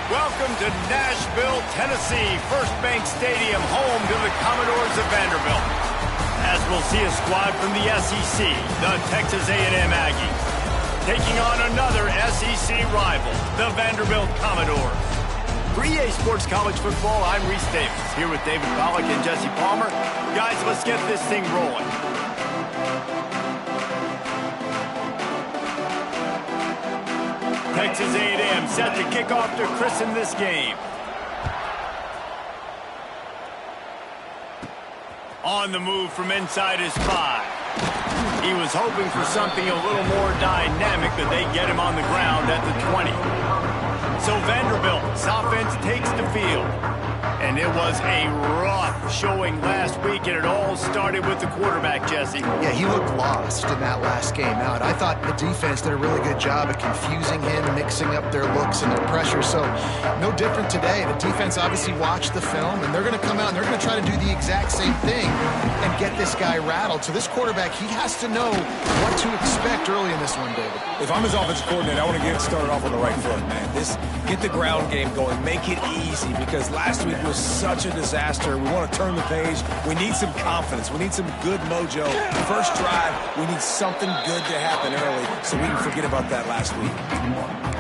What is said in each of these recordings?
Welcome to Nashville, Tennessee, First Bank Stadium, home to the Commodores of Vanderbilt. As we'll see a squad from the SEC, the Texas A&M Aggies, taking on another SEC rival, the Vanderbilt Commodores. For EA Sports College Football, I'm Reese Davis, here with David Pollack and Jesse Palmer. Guys, let's get this thing rolling. Texas A&M set to kick off to christen this game. On the move from inside his 5. He was hoping for something a little more dynamic, but they get him on the ground at the 20. So Vanderbilt's offense takes the field. And it was a rough showing last week, and it all started with the quarterback, Jesse. Yeah, he looked lost in that last game out. I thought the defense did a really good job of confusing him, mixing up their looks and their pressure. So no different today. The defense obviously watched the film, and they're going to come out and they're going to try to do the exact same thing and get this guy rattled. So this quarterback, he has to know what to expect early in this one, David. If I'm his offensive coordinator, I want to get started off on the right foot, man. Get the ground game going. Make it easy, because last week was such a disaster. We want to turn the page. We need some confidence. We need some good mojo. First drive, we need something good to happen early so we can forget about that last week.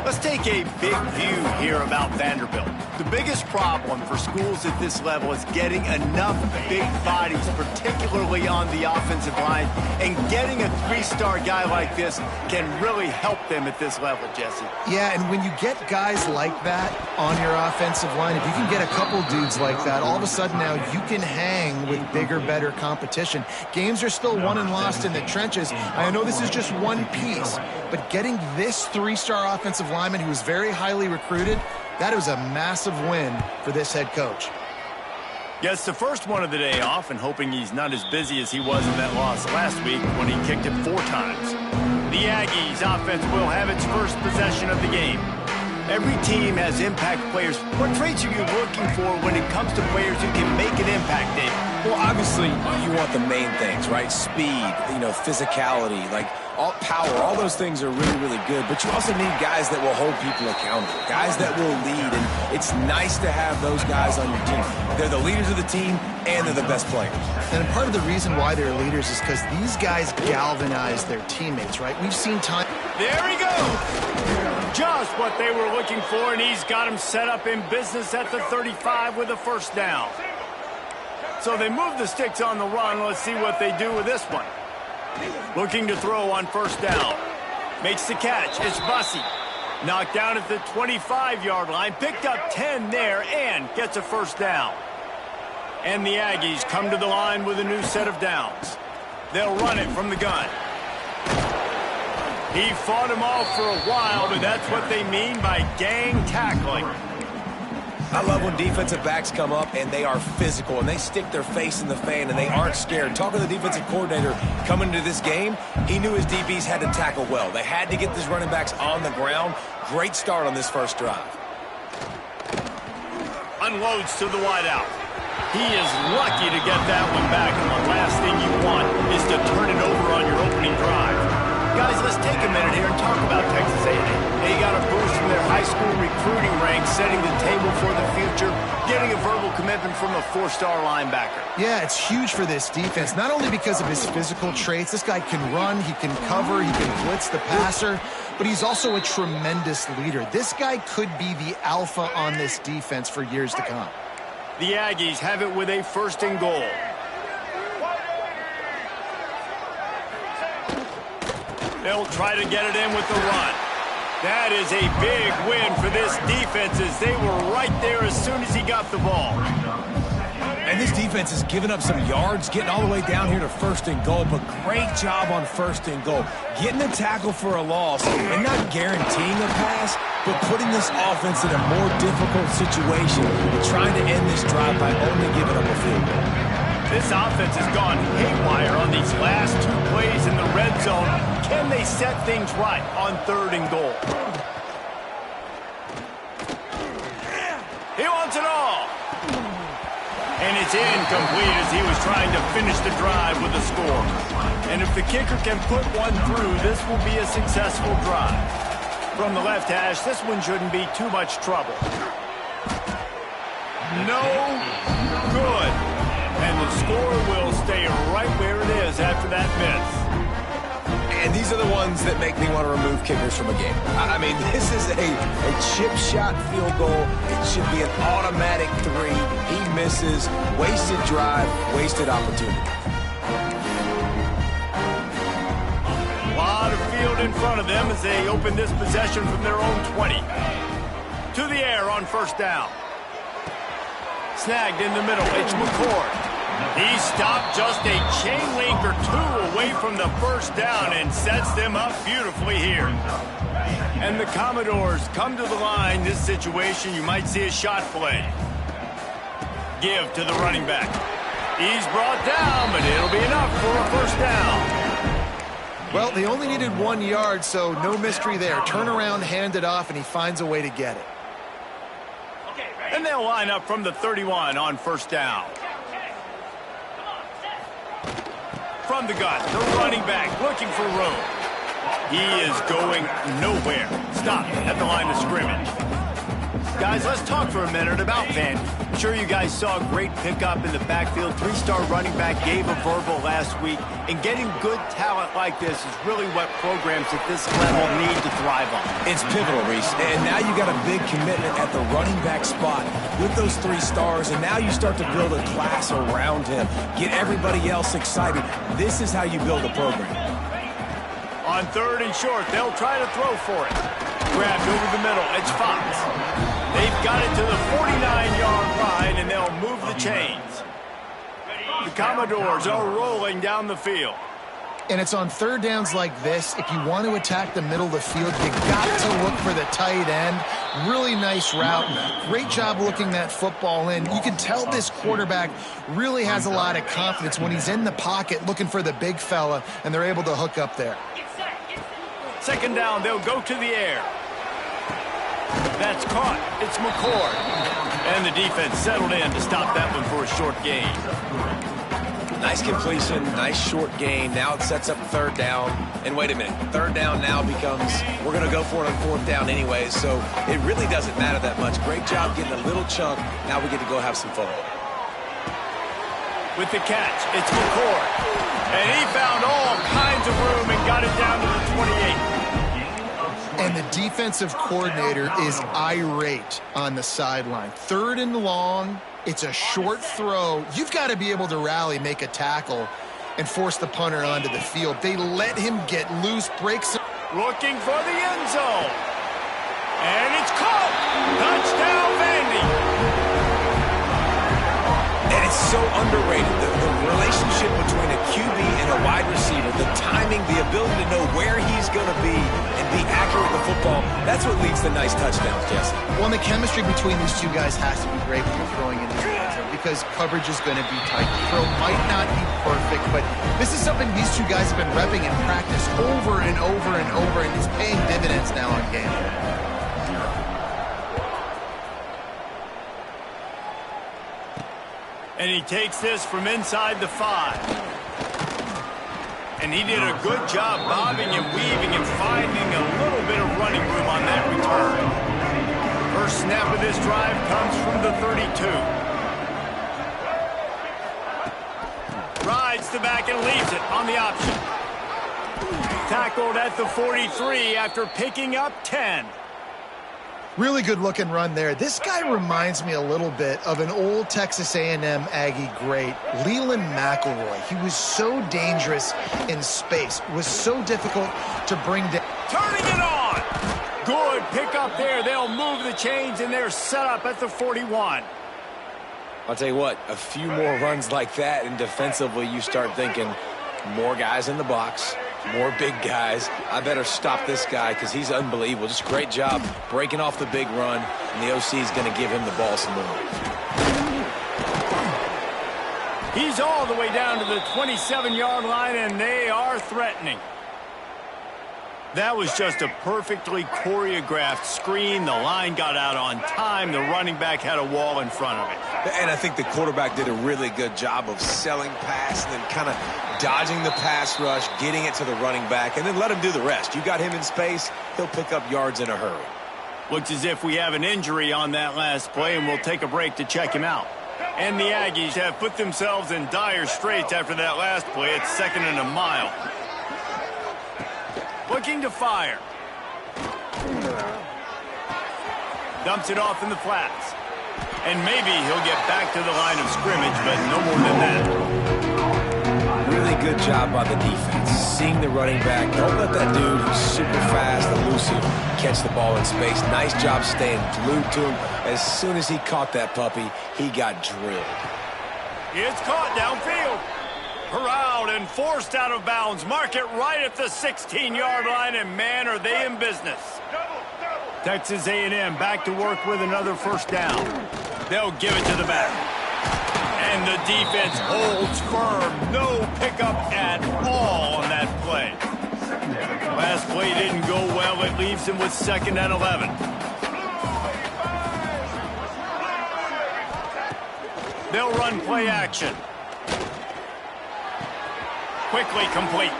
Let's take a big view here about Vanderbilt. The biggest problem for schools at this level is getting enough big bodies, particularly on the offensive line, and getting a 3-star guy like this can really help them at this level, Jesse. Yeah, and when you get guys like that on your offensive line, if you can get a couple dudes like that, all of a sudden now you can hang with bigger, better competition. Games are still won and lost in the trenches. I know this is just one piece, but getting this 3-star offensive lineman who was very highly recruited, that was a massive win for this head coach. Gets the first one of the day off, and hoping he's not as busy as he was in that loss last week when he kicked it 4 times. The Aggies offense will have its first possession of the game. Every team has impact players. What traits are you looking for when it comes to players who can make an impact, Dave? Well, obviously, you want the main things, right? Speed, physicality, all power. All those things are really, really good. But you also need guys that will hold people accountable, guys that will lead. And it's nice to have those guys on your team. They're the leaders of the team, and they're the best players. And part of the reason why they're leaders is because these guys galvanize their teammates, right? We've seen time. There he goes. Just what they were looking for, and he's got him set up in business at the 35 with a first down. So they move the sticks on the run. Let's see what they do with this one. Looking to throw on first down. Makes the catch. It's Bussey. Knocked down at the 25-yard line. Picked up 10 there and gets a first down. And the Aggies come to the line with a new set of downs. They'll run it from the gun. He fought him off for a while, but that's what they mean by gang tackling. I love when defensive backs come up and they are physical and they stick their face in the fan and they aren't scared. Talking to the defensive coordinator coming into this game, he knew his DBs had to tackle well. They had to get these running backs on the ground. Great start on this first drive. Unloads to the wideout. He is lucky to get that one back, and the last thing you want is to turn it over on your opening drive. Guys, let's take a minute here and talk about Texas A&M. They got a boost from their high school recruiting ranks, setting the table for the future, getting a verbal commitment from a 4-star linebacker. Yeah, it's huge for this defense, not only because of his physical traits. This guy can run, he can cover, he can blitz the passer, but he's also a tremendous leader. This guy could be the alpha on this defense for years to come. The Aggies have it with a 1st and goal. They'll try to get it in with the run. That is a big win for this defense, as they were right there as soon as he got the ball. And this defense has given up some yards, getting all the way down here to 1st and goal, but great job on 1st and goal. Getting the tackle for a loss and not guaranteeing a pass, but putting this offense in a more difficult situation and trying to end this drive by only giving up a field goal. This offense has gone haywire on these last 2 plays in the red zone. Can they set things right on 3rd and goal? He wants it all. And it's incomplete as he was trying to finish the drive with a score. And if the kicker can put one through, this will be a successful drive. From the left hash, this one shouldn't be too much trouble. No good. And the score will stay right where it is after that miss. And these are the ones that make me want to remove kickers from a game. I mean, this is a chip shot field goal. It should be an automatic 3. He misses. Wasted drive, wasted opportunity. A lot of field in front of them as they open this possession from their own 20. To the air on first down. Snagged in the middle. It's McCord. He stopped just a chain link or 2 away from the first down and sets them up beautifully here. And the Commodores come to the line. This situation, you might see a shot play. Give to the running back. He's brought down, but it'll be enough for a first down. Well, they only needed 1 yard, so no mystery there. Turn around, hand it off, and he finds a way to get it. And they'll line up from the 31 on first down. From the gun, the running back looking for room. He is going nowhere. Stop at the line of scrimmage. Guys, let's talk for a minute about Van. I'm sure you guys saw a great pickup in the backfield. 3-star running back gave a verbal last week. And getting good talent like this is really what programs at this level need to thrive on. It's pivotal, Reese. And now you got a big commitment at the running back spot with those 3 stars. And now you start to build a class around him. Get everybody else excited. This is how you build a program. On 3rd and short, they'll try to throw for it. Grabbed over the middle. It's Fox. They've got it to the 49-yard line, and they'll move the chains. The Commodores are rolling down the field. And it's on 3rd downs like this. If you want to attack the middle of the field, you got to look for the tight end. Really nice route. Great job looking that football in. You can tell this quarterback really has a lot of confidence when he's in the pocket looking for the big fella, and they're able to hook up there. 2nd down, they'll go to the air. That's caught. It's McCord. And the defense settled in to stop that one for a short gain. Nice completion, nice short gain. Now it sets up 3rd down. And wait a minute, 3rd down now becomes, we're going to go for it on 4th down anyway, so it really doesn't matter that much. Great job getting a little chunk. Now we get to go have some fun. With the catch, it's McCord. And he found all kinds of room and got it down to the 28. And the defensive coordinator is irate on the sideline. 3rd and long. It's a short throw. You've got to be able to rally, make a tackle, and force the punter onto the field. They let him get loose, breaks. Looking for the end zone. And it's caught. Touchdown, Vandy. And it's so underrated, the relationship between a QB and a wide receiver, the timing, the ability to know where he's going to be and be accurate with the football, that's what leads to nice touchdowns, Jesse. Well, and the chemistry between these 2 guys has to be great when you're throwing into the end zone because coverage is going to be tight. The throw might not be perfect, but this is something these 2 guys have been repping in practice over and over and over, and it's paying dividends now on game day. And he takes this from inside the 5. And he did a good job bobbing and weaving and finding a little bit of running room on that return. First snap of this drive comes from the 32. Rides the back and leaves it on the option. Tackled at the 43 after picking up 10. Really good looking run there. This guy reminds me a little bit of an old Texas A&M Aggie great, Leland McElroy. He was so dangerous in space, was so difficult to bring down. Turning it on. Good pick up there. They'll move the chains and they're set up at the 41. I'll tell you what, a few more runs like that and defensively you start thinking more guys in the box. More big guys. I better stop this guy because he's unbelievable. Just a great job breaking off the big run, and the OC is going to give him the ball some more. He's all the way down to the 27-yard line, and they are threatening. That was just a perfectly choreographed screen. The line got out on time. The running back had a wall in front of it. And I think the quarterback did a really good job of selling pass and then kind of dodging the pass rush, getting it to the running back, and then let him do the rest. You got him in space, he'll pick up yards in a hurry. Looks as if we have an injury on that last play, and we'll take a break to check him out. And the Aggies have put themselves in dire straits after that last play. It's 2nd and a mile. Looking to fire. Dumps it off in the flats. And maybe he'll get back to the line of scrimmage, but no more than that. Really good job by the defense. Seeing the running back. Don't let that dude who's super fast, elusive, catch the ball in space. Nice job staying glued to him. As soon as he caught that puppy, he got drilled. It's caught downfield. Corralled and forced out of bounds. Mark it right at the 16-yard line, and man, are they in business. Texas A&M back to work with another first down. They'll give it to the back. And the defense holds firm. No pickup at all on that play. Last play didn't go well. It leaves him with 2nd and 11. They'll run play action. Quickly complete.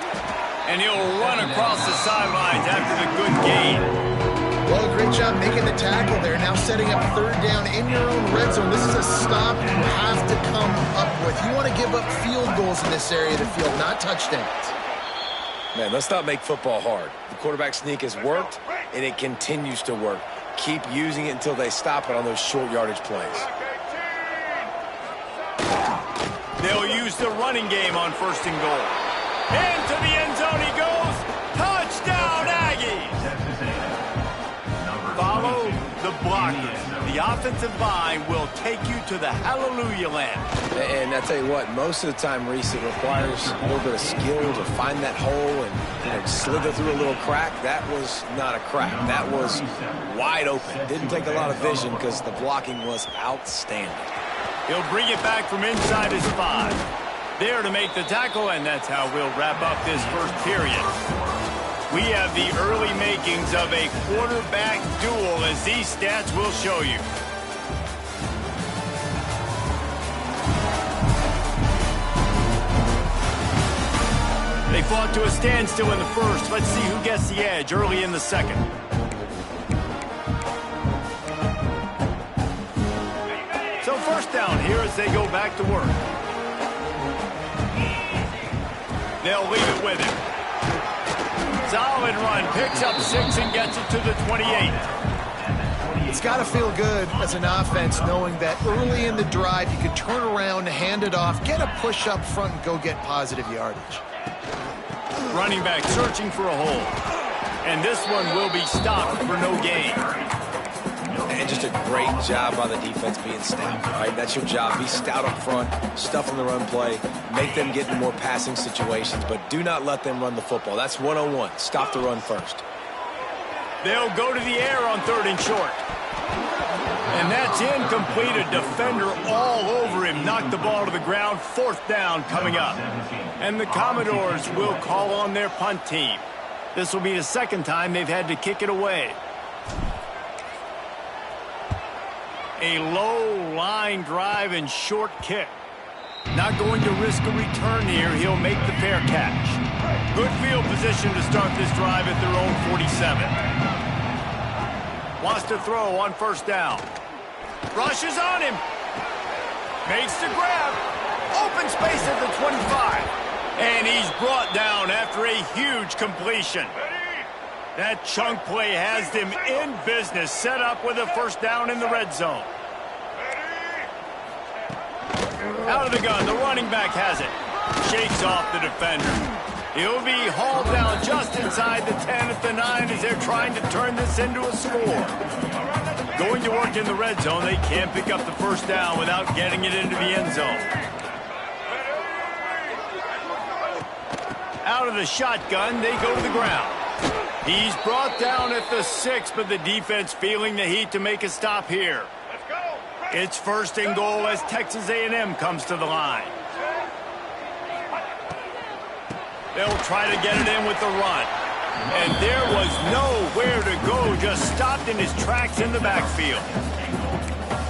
And he'll run across the sidelines after the good gain. Well, great job making the tackle there. Now setting up 3rd down in your own red zone. This is a stop you have to come up with. You want to give up field goals in this area of the field, not touchdowns. Man, let's not make football hard. The quarterback sneak has worked, and it continues to work. Keep using it until they stop it on those short yardage plays. They'll use the running game on 1st and goal. Into the end zone he goes. Touchdown, Aggies! Follow the blockers. The offensive line will take you to the hallelujah land. And I tell you what, most of the time, Reese, it requires a little bit of skill to find that hole and slither through a little crack. That was not a crack. That was wide open. Didn't take a lot of vision because the blocking was outstanding. He'll bring it back from inside his 5. There to make the tackle, and that's how we'll wrap up this first period. We have the early makings of a quarterback duel, as these stats will show you. They fought to a standstill in the first. Let's see who gets the edge early in the second. So first down here as they go back to work. They'll leave it with him. Solid run, picks up 6 and gets it to the 28. It's got to feel good as an offense knowing that early in the drive you can turn around, hand it off, get a push up front, and go get positive yardage. Running back searching for a hole. And this one will be stopped for no gain. And just a great job by the defense being stout. All right, that's your job. Be stout up front, stuff on the run play, make them get in more passing situations, but do not let them run the football. That's 101. Stop the run first. They'll go to the air on 3rd and short. And that's incomplete. A defender all over him. Knocked the ball to the ground. 4th down coming up. And the Commodores will call on their punt team. This will be the 2nd time they've had to kick it away. A low line drive and short kick. Not going to risk a return here. He'll make the fair catch. Good field position to start this drive at their own 47. Wants to throw on 1st down. Rushes on him. Makes the grab. Open space at the 25. And he's brought down after a huge completion. That chunk play has them in business, set up with a 1st down in the red zone. Out of the gun, the running back has it. Shakes off the defender. He'll be hauled down just inside the 10 at the 9 as they're trying to turn this into a score. Going to work in the red zone, they can't pick up the 1st down without getting it into the end zone. Out of the shotgun, they go to the ground. He's brought down at the 6, but the defense feeling the heat to make a stop here. It's 1st and goal as Texas A&M comes to the line. They'll try to get it in with the run. And there was nowhere to go, just stopped in his tracks in the backfield.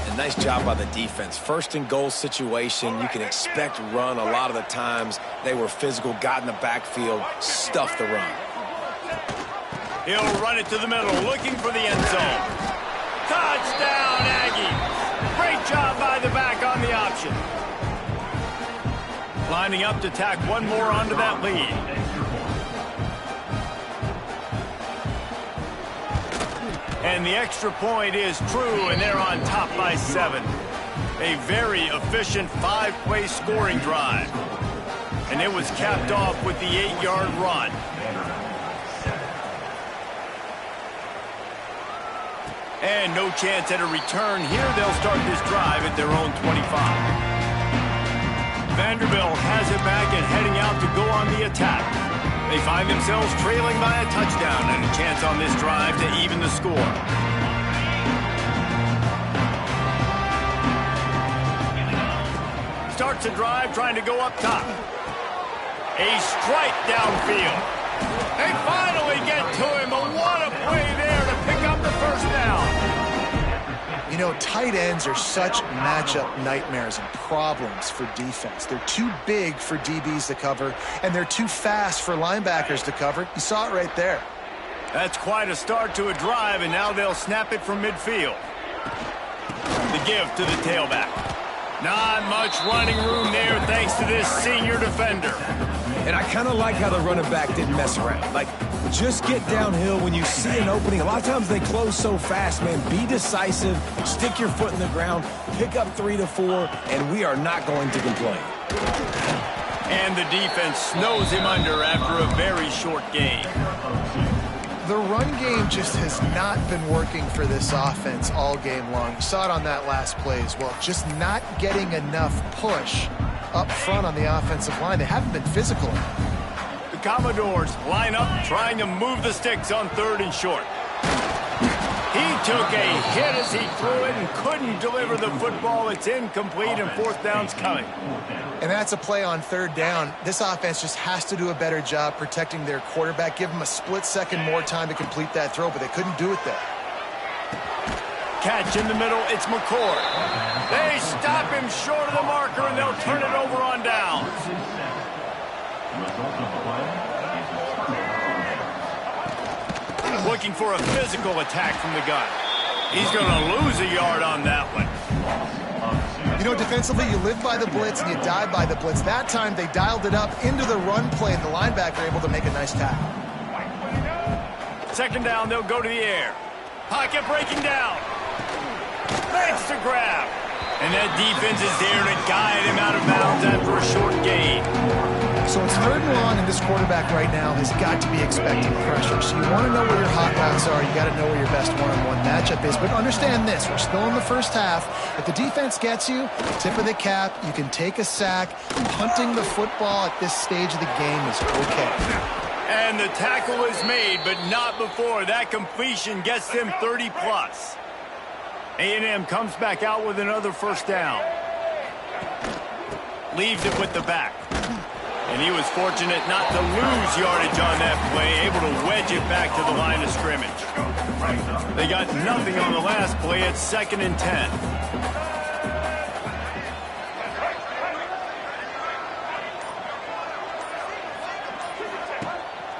And Nice job by the defense. First and goal situation, you can expect run a lot of the times. They were physical, got in the backfield, stuffed the run. He'll run it to the middle, looking for the end zone. Touchdown, Aggies. Great job by the back on the option. Lining up to tack one more onto that lead. And the extra point is true, and they're on top by 7. A very efficient 5-play scoring drive. And it was capped off with the 8-yard run. And no chance at a return here. They'll start this drive at their own 25. Vanderbilt has it back and heading out to go on the attack. They find themselves trailing by a touchdown and a chance on this drive to even the score. Starts a drive trying to go up top. A strike downfield. They finally get to him, but what a play there to pick up the first down. You know, tight ends are such matchup nightmares and problems for defense. They're too big for DBs to cover, and they're too fast for linebackers to cover. You saw it right there. That's quite a start to a drive, and now they'll snap it from midfield. The give to the tailback. Not much running room there thanks to this senior defender. And I kind of like how the running back didn't mess around. Like, just get downhill when you see an opening. A lot of times they close so fast, man. Be decisive, stick your foot in the ground, pick up 3 to 4, and we are not going to complain. And the defense snows him under after a very short game. The run game just has not been working for this offense all game long. You saw it on that last play as well. Just not getting enough push up front on the offensive line. They haven't been physical. The Commodores line up trying to move the sticks on 3rd and short. He took a hit as he threw it and couldn't deliver the football. It's incomplete and 4th down's coming. And that's a play on 3rd down. This offense just has to do a better job protecting their quarterback. Give them a split second more time to complete that throw, but they couldn't do it there. Catch in the middle, it's McCord. They stop him short of the marker, and they'll turn it over on downs. Looking for a physical attack from the gun. He's going to lose a yard on that one. You know, defensively, you live by the blitz and you die by the blitz. That time, they dialed it up into the run play, and the linebacker able to make a nice tackle. 2nd down, they'll go to the air. Pocket breaking down. Makes the grab. And that defense is there to guide him out of bounds after a short gain. So it's 3rd and long, and this quarterback right now has got to be expecting pressure. So you want to know where your hot routes are. You got to know where your best one-on-one matchup is. But understand this, we're still in the first half. If the defense gets you, tip of the cap, you can take a sack. Punting the football at this stage of the game is okay. And the tackle is made, but not before. That completion gets them 30+. A&M comes back out with another 1st down. Leaves it with the back. And he was fortunate not to lose yardage on that play, able to wedge it back to the line of scrimmage. They got nothing on the last play at 2nd and 10.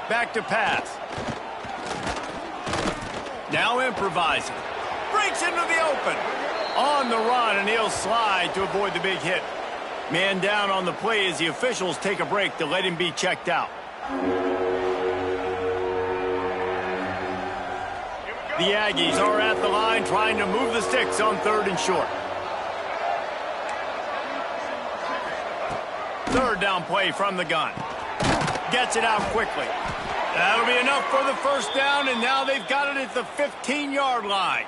Back to pass. Now improvising. Breaks into the open. On the run, and he'll slide to avoid the big hit. Man down on the play as the officials take a break to let him be checked out. The Aggies are at the line trying to move the sticks on 3rd and short. 3rd down play from the gun. Gets it out quickly. That'll be enough for the 1st down, and now they've got it at the 15-yard line.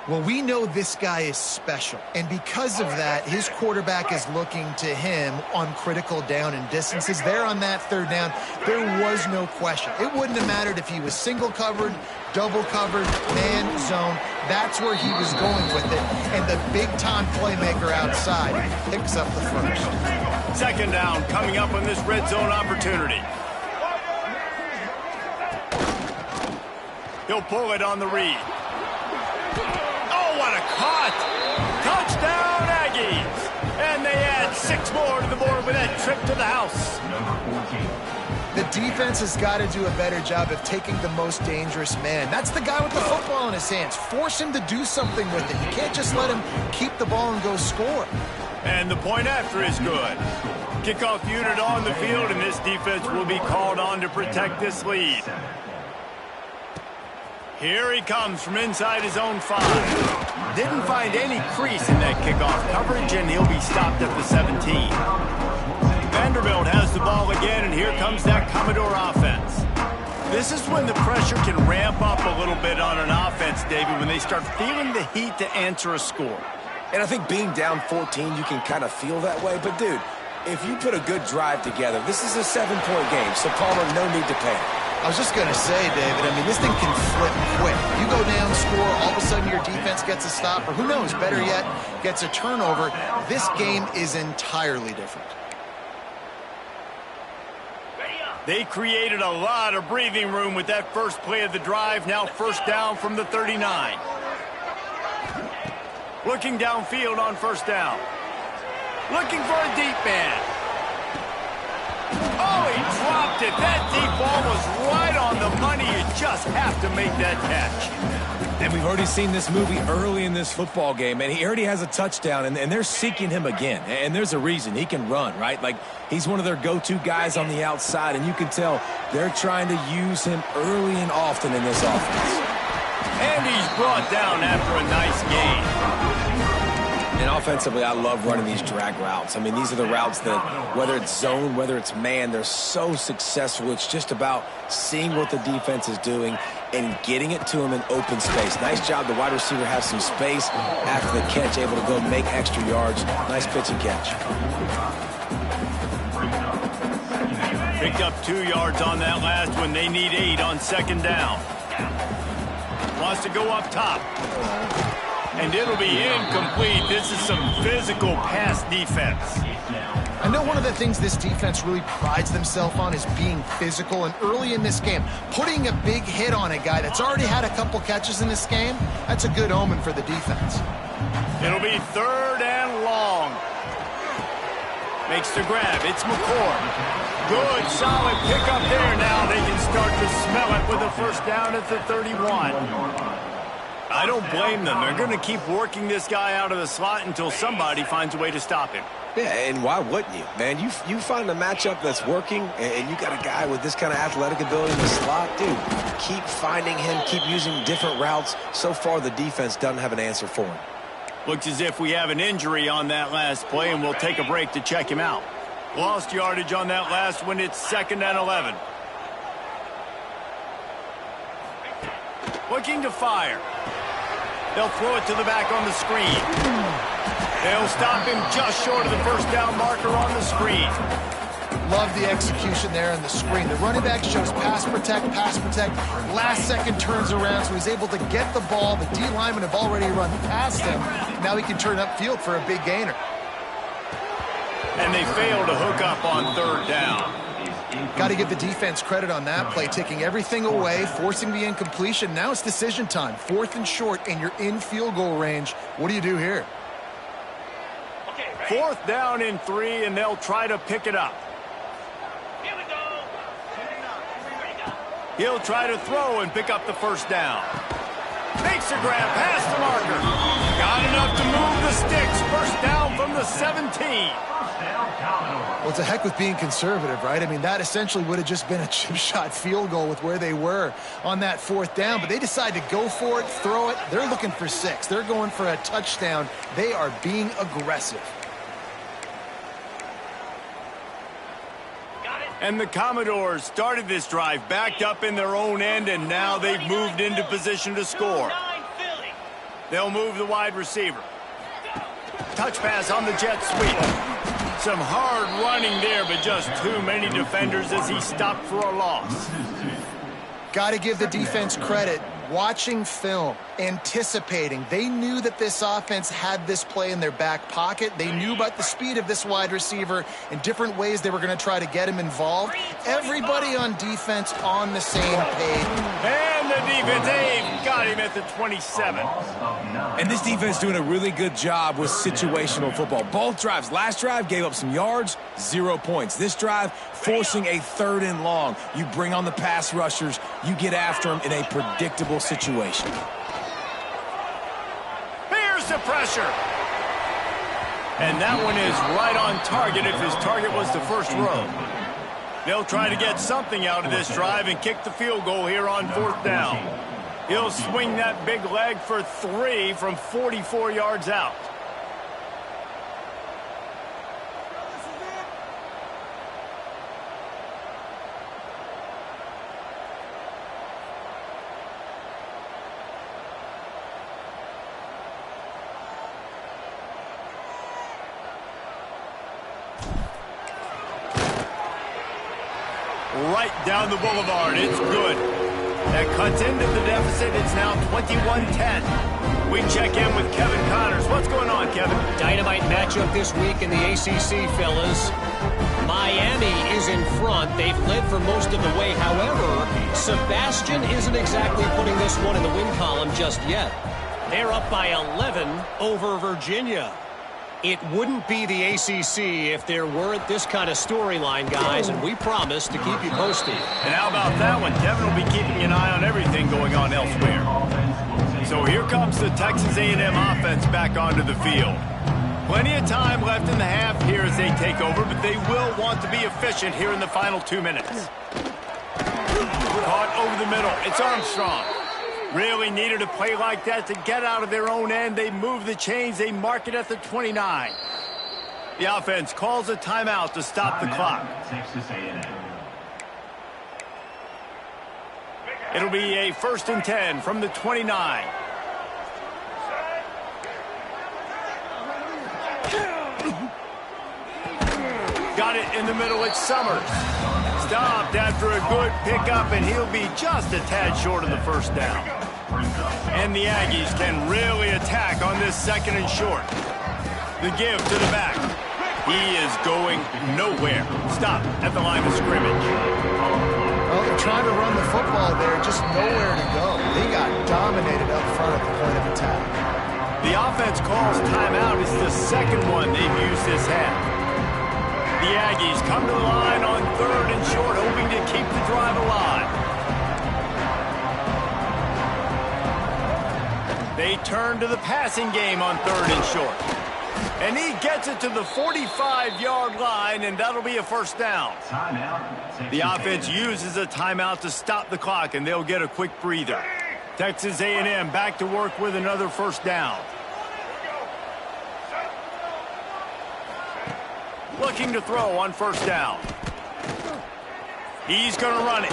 Well, we know this guy is special, and because of that, his quarterback is looking to him on critical down and distances. There on that 3rd down, there was no question. It wouldn't have mattered if he was single covered, double covered, man zone. That's where he was going with it, and the big-time playmaker outside picks up the 1st. 2nd down coming up on this red zone opportunity. He'll pull it on the read. Oh, what a cut! adds more to the board with that trip to the house. The defense has got to do a better job of taking the most dangerous man. That's the guy with the football in his hands. Force him to do something with it. You can't just let him keep the ball and go score. And the point after is good. Kickoff unit on the field, and this defense will be called on to protect this lead. Here he comes from inside his own 5. Didn't find any crease in that kickoff coverage, and he'll be stopped at the 17. Vanderbilt has the ball again, and here comes that Commodore offense. This is when the pressure can ramp up a little bit on an offense, David, when they start feeling the heat to answer a score. And I think being down 14, you can kind of feel that way. But, dude, if you put a good drive together, this is a 7-point game, so Palmer, no need to panic. I was just going to say, David, I mean, this thing can flip quick. You go down, score, all of a sudden your defense gets a stop, or who knows, better yet, gets a turnover. This game is entirely different. They created a lot of breathing room with that first play of the drive. Now first down from the 39. Looking downfield on first down. Looking for a deep man. Oh, he dropped it. That deep ball was right on the money. You just have to make that catch. And we've already seen this movie early in this football game, and he already has a touchdown, and they're seeking him again. And there's a reason. He can run, right? Like, he's one of their go-to guys on the outside, and you can tell they're trying to use him early and often in this offense. And he's brought down after a nice gain. And offensively, I love running these drag routes. I mean, these are the routes that, whether it's zone, whether it's man, they're so successful. It's just about seeing what the defense is doing and getting it to him in open space. Nice job. The wide receiver has some space after the catch, able to go make extra yards. Nice pitch and catch. Picked up 2 yards on that last one. They need 8 on second down. Wants to go up top. And it'll be incomplete. This is some physical pass defense. I know one of the things this defense really prides themselves on is being physical, and early in this game, putting a big hit on a guy that's already had a couple catches in this game, that's a good omen for the defense. It'll be 3rd and long. Makes the grab. It's McCord. Good, solid pickup there. Now they can start to smell it with a first down at the 31. I don't blame them. They're going to keep working this guy out of the slot until somebody finds a way to stop him. Yeah, and why wouldn't you, man? You find a matchup that's working, and you got a guy with this kind of athletic ability in the slot, dude. Keep finding him, keep using different routes. So far, the defense doesn't have an answer for him. Looks as if we have an injury on that last play, and we'll take a break to check him out. Lost yardage on that last one. It's 2nd and 11. Looking to fire. They'll throw it to the back on the screen. They'll stop him just short of the first down marker on the screen. Love the execution there on the screen. The running back shows pass protect, last second turns around, so he's able to get the ball. The D linemen have already run past him. Now he can turn upfield for a big gainer. And they fail to hook up on 3rd down. Got to give the defense credit on that play, taking everything away, forcing the incompletion. Now it's decision time. 4th and short, and you're in field goal range. What do you do here? 4th down and 3, and they'll try to pick it up. He'll try to throw and pick up the first down. Makes a grab past the marker. Got enough to move the sticks. First down from the 17. Well, it's a heck with being conservative, right? I mean, that essentially would have just been a chip shot field goal with where they were on that 4th down, but they decide to go for it, throw it. They're looking for 6. They're going for a touchdown. They are being aggressive. And the Commodores started this drive backed up in their own end, and now they've moved into position to score. They'll move the wide receiver. Touch pass on the jet sweep. Some hard running there, but just too many defenders as he stopped for a loss. Got to give the defense credit. Watching film, anticipating. They knew that this offense had this play in their back pocket. They knew about the speed of this wide receiver and different ways they were going to try to get him involved. Everybody on defense on the same page. And the defense. They've got him at the 27. And this defense doing a really good job with situational football. Both drives. Last drive gave up some yards, 0 points. This drive forcing a 3rd and long. You bring on the pass rushers. You get after them in a predictable situation. Here's the pressure. And that one is right on target if his target was the first row. They'll try to get something out of this drive and kick the field goal here on 4th down. He'll swing that big leg for 3 from 44 yards out. Right down the boulevard. It's good. That cuts into the deficit. It's now 21-10. We check in with Kevin Connors. What's going on, Kevin? Dynamite matchup this week in the ACC, fellas. Miami is in front. They've led for most of the way. However, Sebastian isn't exactly putting this one in the win column just yet. They're up by 11 over Virginia. It wouldn't be the ACC if there weren't this kind of storyline, guys, and we promise to keep you posted. And how about that one? Kevin will be keeping an eye on everything going on elsewhere. So here comes the Texas A&M offense back onto the field. Plenty of time left in the half here as they take over, but they will want to be efficient here in the final 2 minutes. Caught over the middle. It's Armstrong. Really needed a play like that to get out of their own end. They move the chains. They mark it at the 29. The offense calls a timeout to stop the clock. It'll be a 1st and 10 from the 29. Got it in the middle. It's Summers. Stopped after a good pickup, and he'll be just a tad short of the 1st down. And the Aggies can really attack on this 2nd and short. The give to the back. He is going nowhere. Stop at the line of scrimmage. Well, they're trying to run the football there, just nowhere to go. They got dominated up front at the point of attack. The offense calls timeout. It's the 2nd one they've used this half. The Aggies come to the line on 3rd and short, hoping to keep the drive alive. They turn to the passing game on 3rd and short. And he gets it to the 45-yard line, and that'll be a 1st down. The offense uses a timeout to stop the clock, and they'll get a quick breather. Texas A&M back to work with another 1st down. Looking to throw on 1st down. He's going to run it.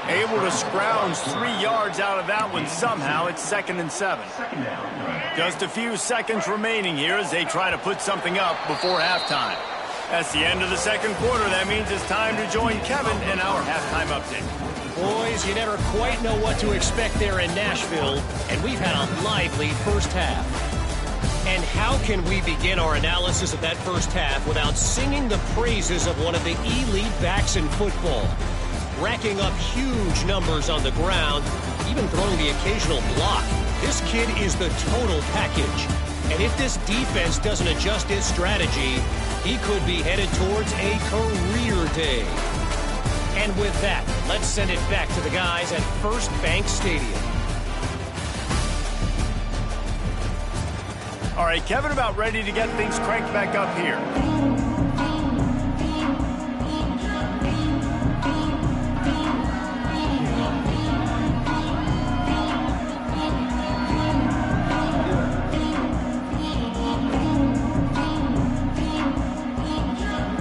Able to scrounge 3 yards out of that one somehow. It's 2nd and 7. Just a few seconds remaining here as they try to put something up before halftime. That's the end of the 2nd quarter. That means it's time to join Kevin in our halftime update. Boys, you never quite know what to expect there in Nashville, and we've had a lively 1st half. And how can we begin our analysis of that 1st half without singing the praises of one of the elite backs in football? Racking up huge numbers on the ground, even throwing the occasional block. This kid is the total package. And if this defense doesn't adjust its strategy, he could be headed towards a career day. And with that, let's send it back to the guys at First Bank Stadium. All right, Kevin, about ready to get things cranked back up here.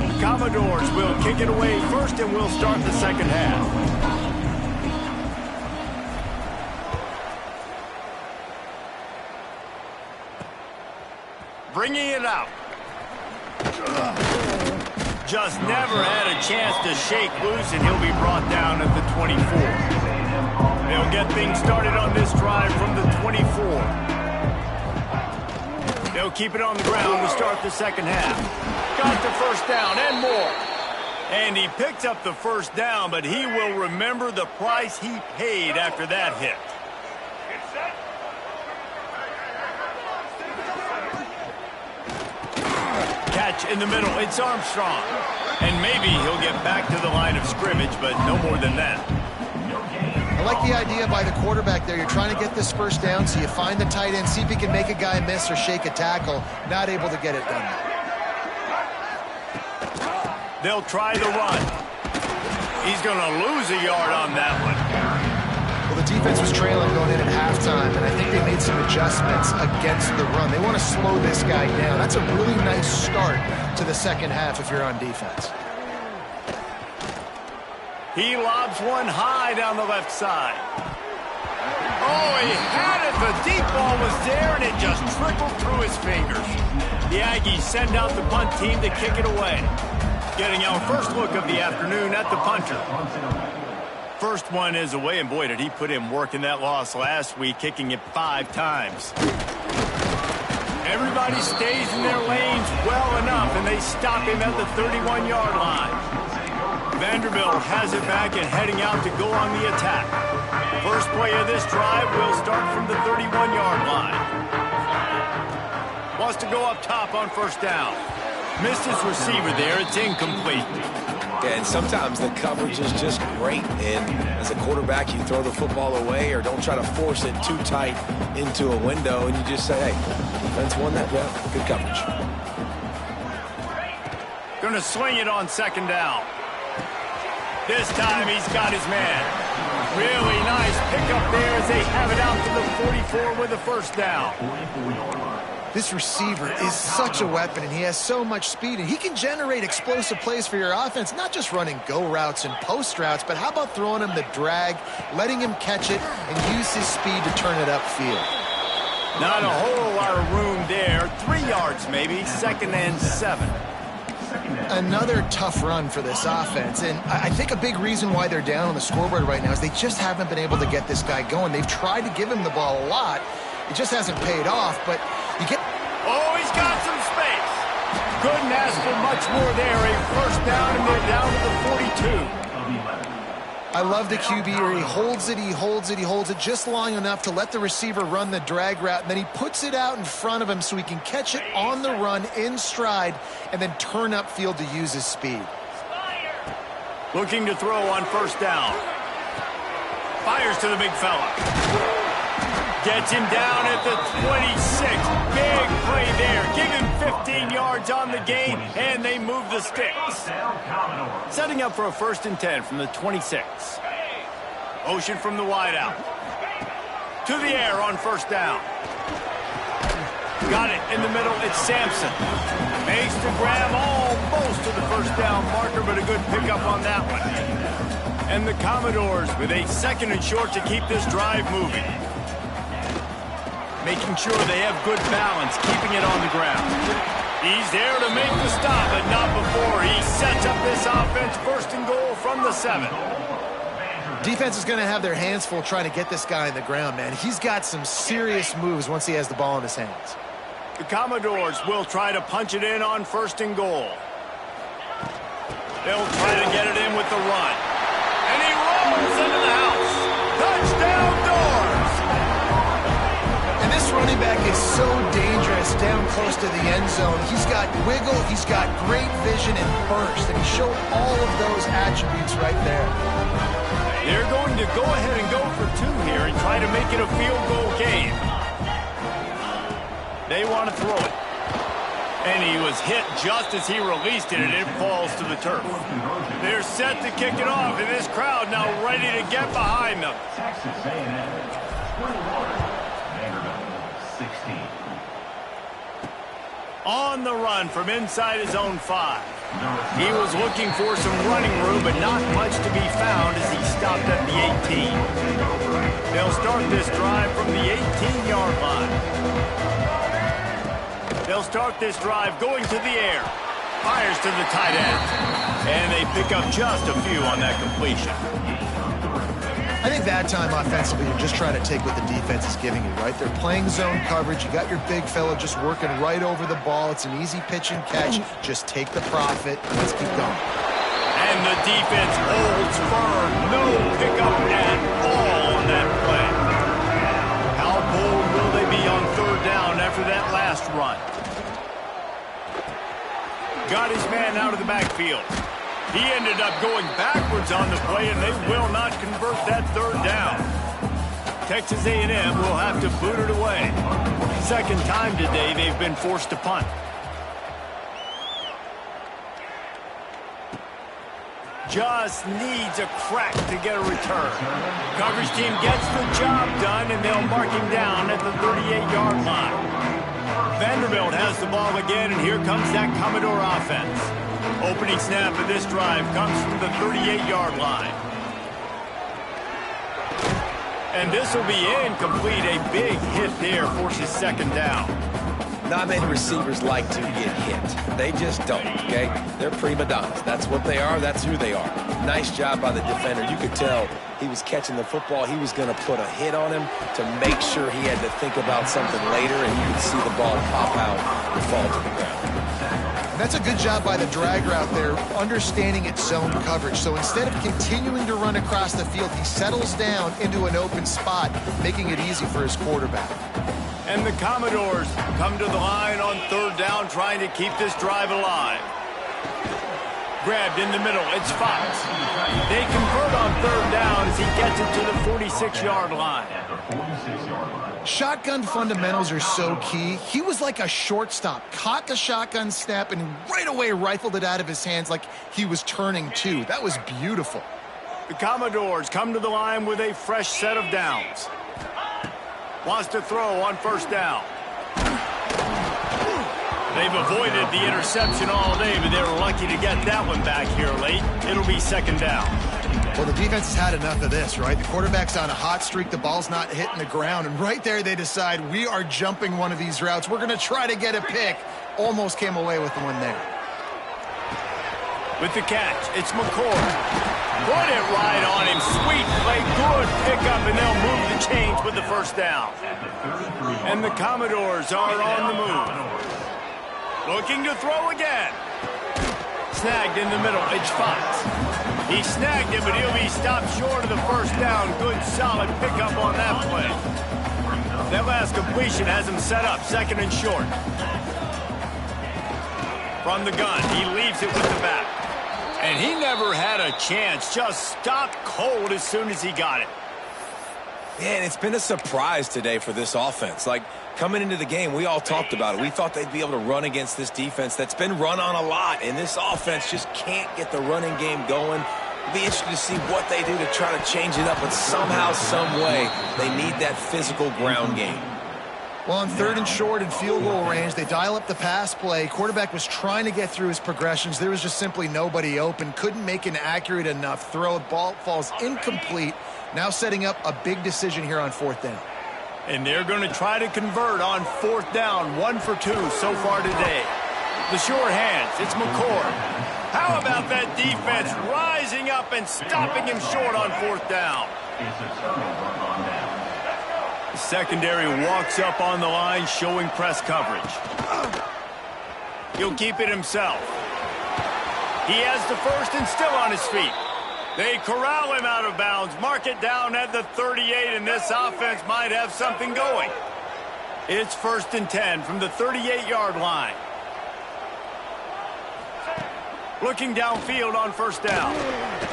The Commodores will kick it away first, and we'll start the 2nd half. Bringing it out. Just never had a chance to shake loose, and he'll be brought down at the 24. They'll get things started on this drive from the 24. They'll keep it on the ground to start the 2nd half. Got the 1st down and more. And he picks up the first down, but he will remember the price he paid after that hit. Catch in the middle. It's Armstrong. And maybe he'll get back to the line of scrimmage, but no more than that. I like the idea by the quarterback there. You're trying to get this first down, so you find the tight end, see if he can make a guy miss or shake a tackle. Not able to get it done. They'll try the run. He's going to lose a yard on that one. Well, the defense was trailing going in at halftime, and I think they made some adjustments against the run. They want to slow this guy down. That's a really nice start to the second half if you're on defense. He lobs one high down the left side. Oh, he had it. The deep ball was there, and it just trickled through his fingers. The Aggies send out the punt team to kick it away. Getting our first look of the afternoon at the punter. First one is away, and boy, did he put in work in that loss last week, kicking it 5 times. Everybody stays in their lanes well enough, and they stop him at the 31-yard line. Vanderbilt has it back and heading out to go on the attack. First play of this drive will start from the 31-yard line. Wants to go up top on first down. Missed his receiver there. It's incomplete. And sometimes the coverage is just great. And as a quarterback, you throw the football away or don't try to force it too tight into a window. And you just say, hey, defense won that. Yeah, good coverage. Going to swing it on second down. This time he's got his man. Really nice pickup there as they have it out to the 44 with a first down. This receiver is such a weapon, and he has so much speed, and he can generate explosive plays for your offense, not just running go routes and post routes, but how about throwing him the drag, letting him catch it, and use his speed to turn it upfield. Not a whole lot of room there. 3 yards maybe, second and 7. Another tough run for this offense, and I think a big reason why they're down on the scoreboard right now is they just haven't been able to get this guy going. They've tried to give him the ball a lot. It just hasn't paid off, but you get... Oh, he's got some space. Couldn't ask for much more there. A first down, and they're down to the 42. I love the QB here. He holds it, he holds it, he holds it just long enough to let the receiver run the drag route, and then he puts it out in front of him so he can catch it on the run in stride and then turn upfield to use his speed. Looking to throw on first down. Fires to the big fella. Gets him down at the 26. Big play there. Give him 15 yards on the gain, and they move the sticks. Setting up for a 1st and 10 from the 26. Motion from the wideout. To the air on first down. Got it in the middle. It's Sampson. Makes the grab almost to the first down marker, but a good pickup on that one. And the Commodores with a 2nd and short to keep this drive moving. Making sure they have good balance, keeping it on the ground. He's there to make the stop, but not before. He sets up this offense 1st and goal from the 7. Defense is going to have their hands full trying to get this guy on the ground, man. He's got some serious moves once he has the ball in his hands. The Commodores will try to punch it in on 1st and goal. They'll try to get it in with the run. And he rolls into the house. Touchdown, Doors! And this running back is so dangerous down close to the end zone. He's got wiggle, he's got great vision and burst, and he showed all of those attributes right there. They're going to go ahead and go for 2 here and try to make it a field goal game. They want to throw it. And he was hit just as he released it, and it falls to the turf. They're set to kick it off, and this crowd now ready to get behind them. Texas A&M 21. On the run from inside his own 5. He was looking for some running room, but not much to be found as he stopped at the 18. They'll start this drive from the 18-yard line. They'll start this drive going to the air. Fires to the tight end. And they pick up just a few on that completion. I think that time offensively, you're just trying to take what the defense is giving you, right? They're playing zone coverage. You got your big fella just working right over the ball. It's an easy pitch and catch. Just take the profit. Let's keep going. And the defense holds firm. No pickup at all on that play. How bold will they be on third down after that last run? Got his man out of the backfield. He ended up going backwards on the play, and they will not convert that third down. Texas A&M will have to boot it away. Second time today they've been forced to punt. Just needs a crack to get a return. Coverage team gets the job done, and they'll mark him down at the 38-yard line. Vanderbilt has the ball again, and here comes that Commodore offense. Opening snap of this drive comes from the 38-yard line. And this will be incomplete. A big hit there forces second down. Not many receivers like to get hit. They just don't, okay? They're prima donnas. That's what they are. That's who they are. Nice job by the defender. You could tell he was catching the football. He was going to put a hit on him to make sure he had to think about something later, and you could see the ball pop out and fall to the ground. That's a good job by the drag route there, understanding its zone coverage. So instead of continuing to run across the field, he settles down into an open spot, making it easy for his quarterback. And the Commodores come to the line on third down, trying to keep this drive alive. Grabbed in the middle, it's Fox. They convert on third down as he gets it to the 46-yard line. Shotgun fundamentals are so key. He was like a shortstop, caught the shotgun snap, and right away rifled it out of his hands like he was turning two. That was beautiful. The Commodores come to the line with a fresh set of downs. Wants to throw on first down. They've avoided the interception all day, but they were lucky to get that one back here late. It'll be second down. Well, the defense has had enough of this, right? The quarterback's on a hot streak. The ball's not hitting the ground. And right there, they decide, we are jumping one of these routes. We're going to try to get a pick. Almost came away with the one there. With the catch, it's McCord. Put it right on him. Sweet play, good pickup, and they'll move the chains with the first down. And the Commodores are on the move. Looking to throw again. Snagged in the middle. It's Fox. He snagged him, but he'll be stopped short of the first down. Good, solid pickup on that play. That last completion has him set up, second and short. From the gun, he leaves it with the back. And he never had a chance. Just stopped cold as soon as he got it. Man, it's been a surprise today for this offense. Like, coming into the game, we all talked about it. We thought they'd be able to run against this defense that's been run on a lot, and this offense just can't get the running game going. It'll be interesting to see what they do to try to change it up, but somehow, some way, they need that physical ground game. Well, on third and short and field goal range, they dial up the pass play. Quarterback was trying to get through his progressions. There was just simply nobody open. Couldn't make an accurate enough throw. Ball falls incomplete. Now setting up a big decision here on fourth down. And they're going to try to convert on fourth down. 1 for 2 so far today. The sure hands, it's McCord. How about that defense rising up and stopping him short on fourth down? The secondary walks up on the line, showing press coverage. He'll keep it himself. He has the first and still on his feet. They corral him out of bounds, mark it down at the 38, and this offense might have something going. It's first and 10 from the 38-yard line. Looking downfield on first down.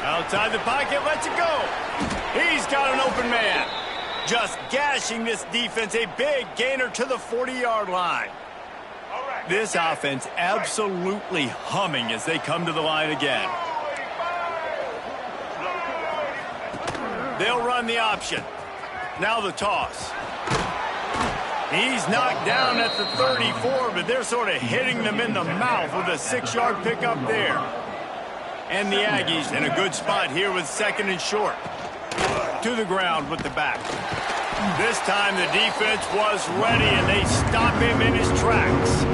Outside the pocket, lets it go. He's got an open man. Just gashing this defense, a big gainer to the 40-yard line. This offense absolutely humming as they come to the line again. They'll run the option. Now the toss. He's knocked down at the 34, but they're sort of hitting them in the mouth with a 6-yard pickup there. And the Aggies in a good spot here with second and short. To the ground with the back. This time the defense was ready, and they stop him in his tracks.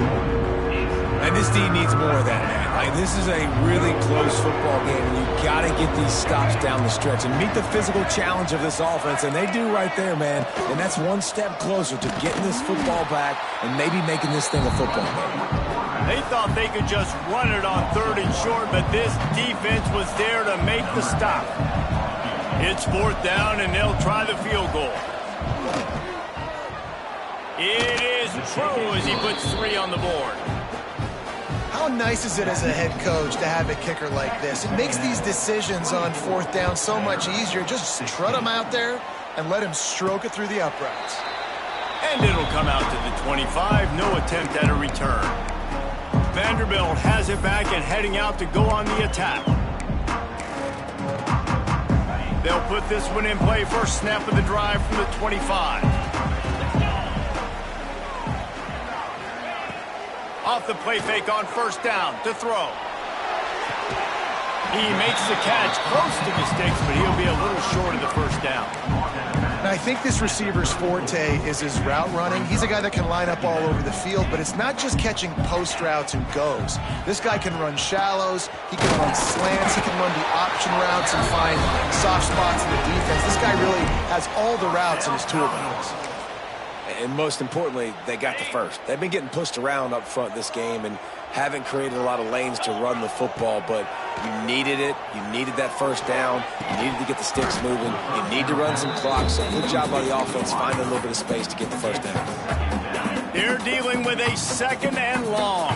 And this team needs more of that, man. Like, this is a really close football game, and you got to get these stops down the stretch and meet the physical challenge of this offense, and they do right there, man. And that's one step closer to getting this football back and maybe making this thing a football game. They thought they could just run it on 3rd and short, but this defense was there to make the stop. It's 4th down, and they'll try the field goal. It is true as he puts 3 on the board. How nice is it as a head coach to have a kicker like this? It makes these decisions on 4th down so much easier. Just trot him out there and let him stroke it through the uprights. And it'll come out to the 25. No attempt at a return. Vanderbilt has it back and heading out to go on the attack. They'll put this one in play. First snap of the drive from the 25. Off the play fake on 1st down to throw. He makes the catch close to the sticks, but he'll be a little short of the 1st down. Now, I think this receiver's forte is his route running. He's a guy that can line up all over the field, but it's not just catching post routes and goes. This guy can run shallows, he can run slants, he can run the option routes and find soft spots in the defense. This guy really has all the routes in his toolbox. And most importantly, they got the first. They've been getting pushed around up front this game and haven't created a lot of lanes to run the football, but you needed it. You needed that 1st down. You needed to get the sticks moving. You need to run some clock, so good job by the offense finding a little bit of space to get the 1st down. They're dealing with a 2nd and long.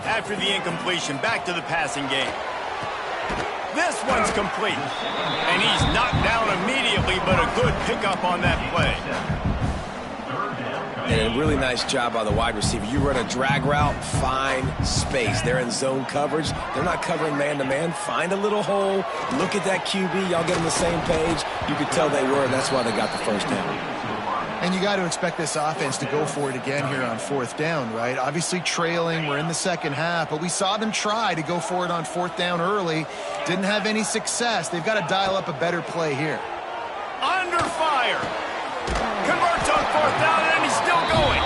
After the incompletion, back to the passing game. This one's complete. And he's knocked down immediately, but a good pickup on that play. And a really nice job by the wide receiver. You run a drag route, find space. They're in zone coverage. They're not covering man-to-man. Find a little hole. Look at that QB. Y'all get on the same page. You could tell they were, and that's why they got the 1st down. And you got to expect this offense to go for it again here on 4th down, right? Obviously trailing, we're in the 2nd half, but we saw them try to go for it on 4th down early. Didn't have any success. They've got to dial up a better play here. Under fire. Converts on 4th down, and he's still going.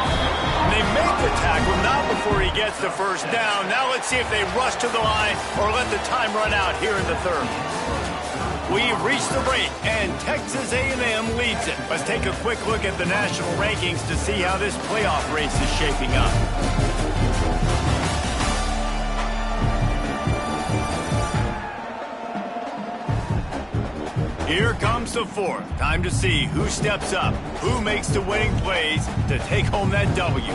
They make the tackle, not before he gets the 1st down. Now let's see if they rush to the line or let the time run out here in the 3rd. We've reached the break, and Texas A&M leads it. Let's take a quick look at the national rankings to see how this playoff race is shaping up. Here comes the 4th. Time to see who steps up, who makes the winning plays to take home that W.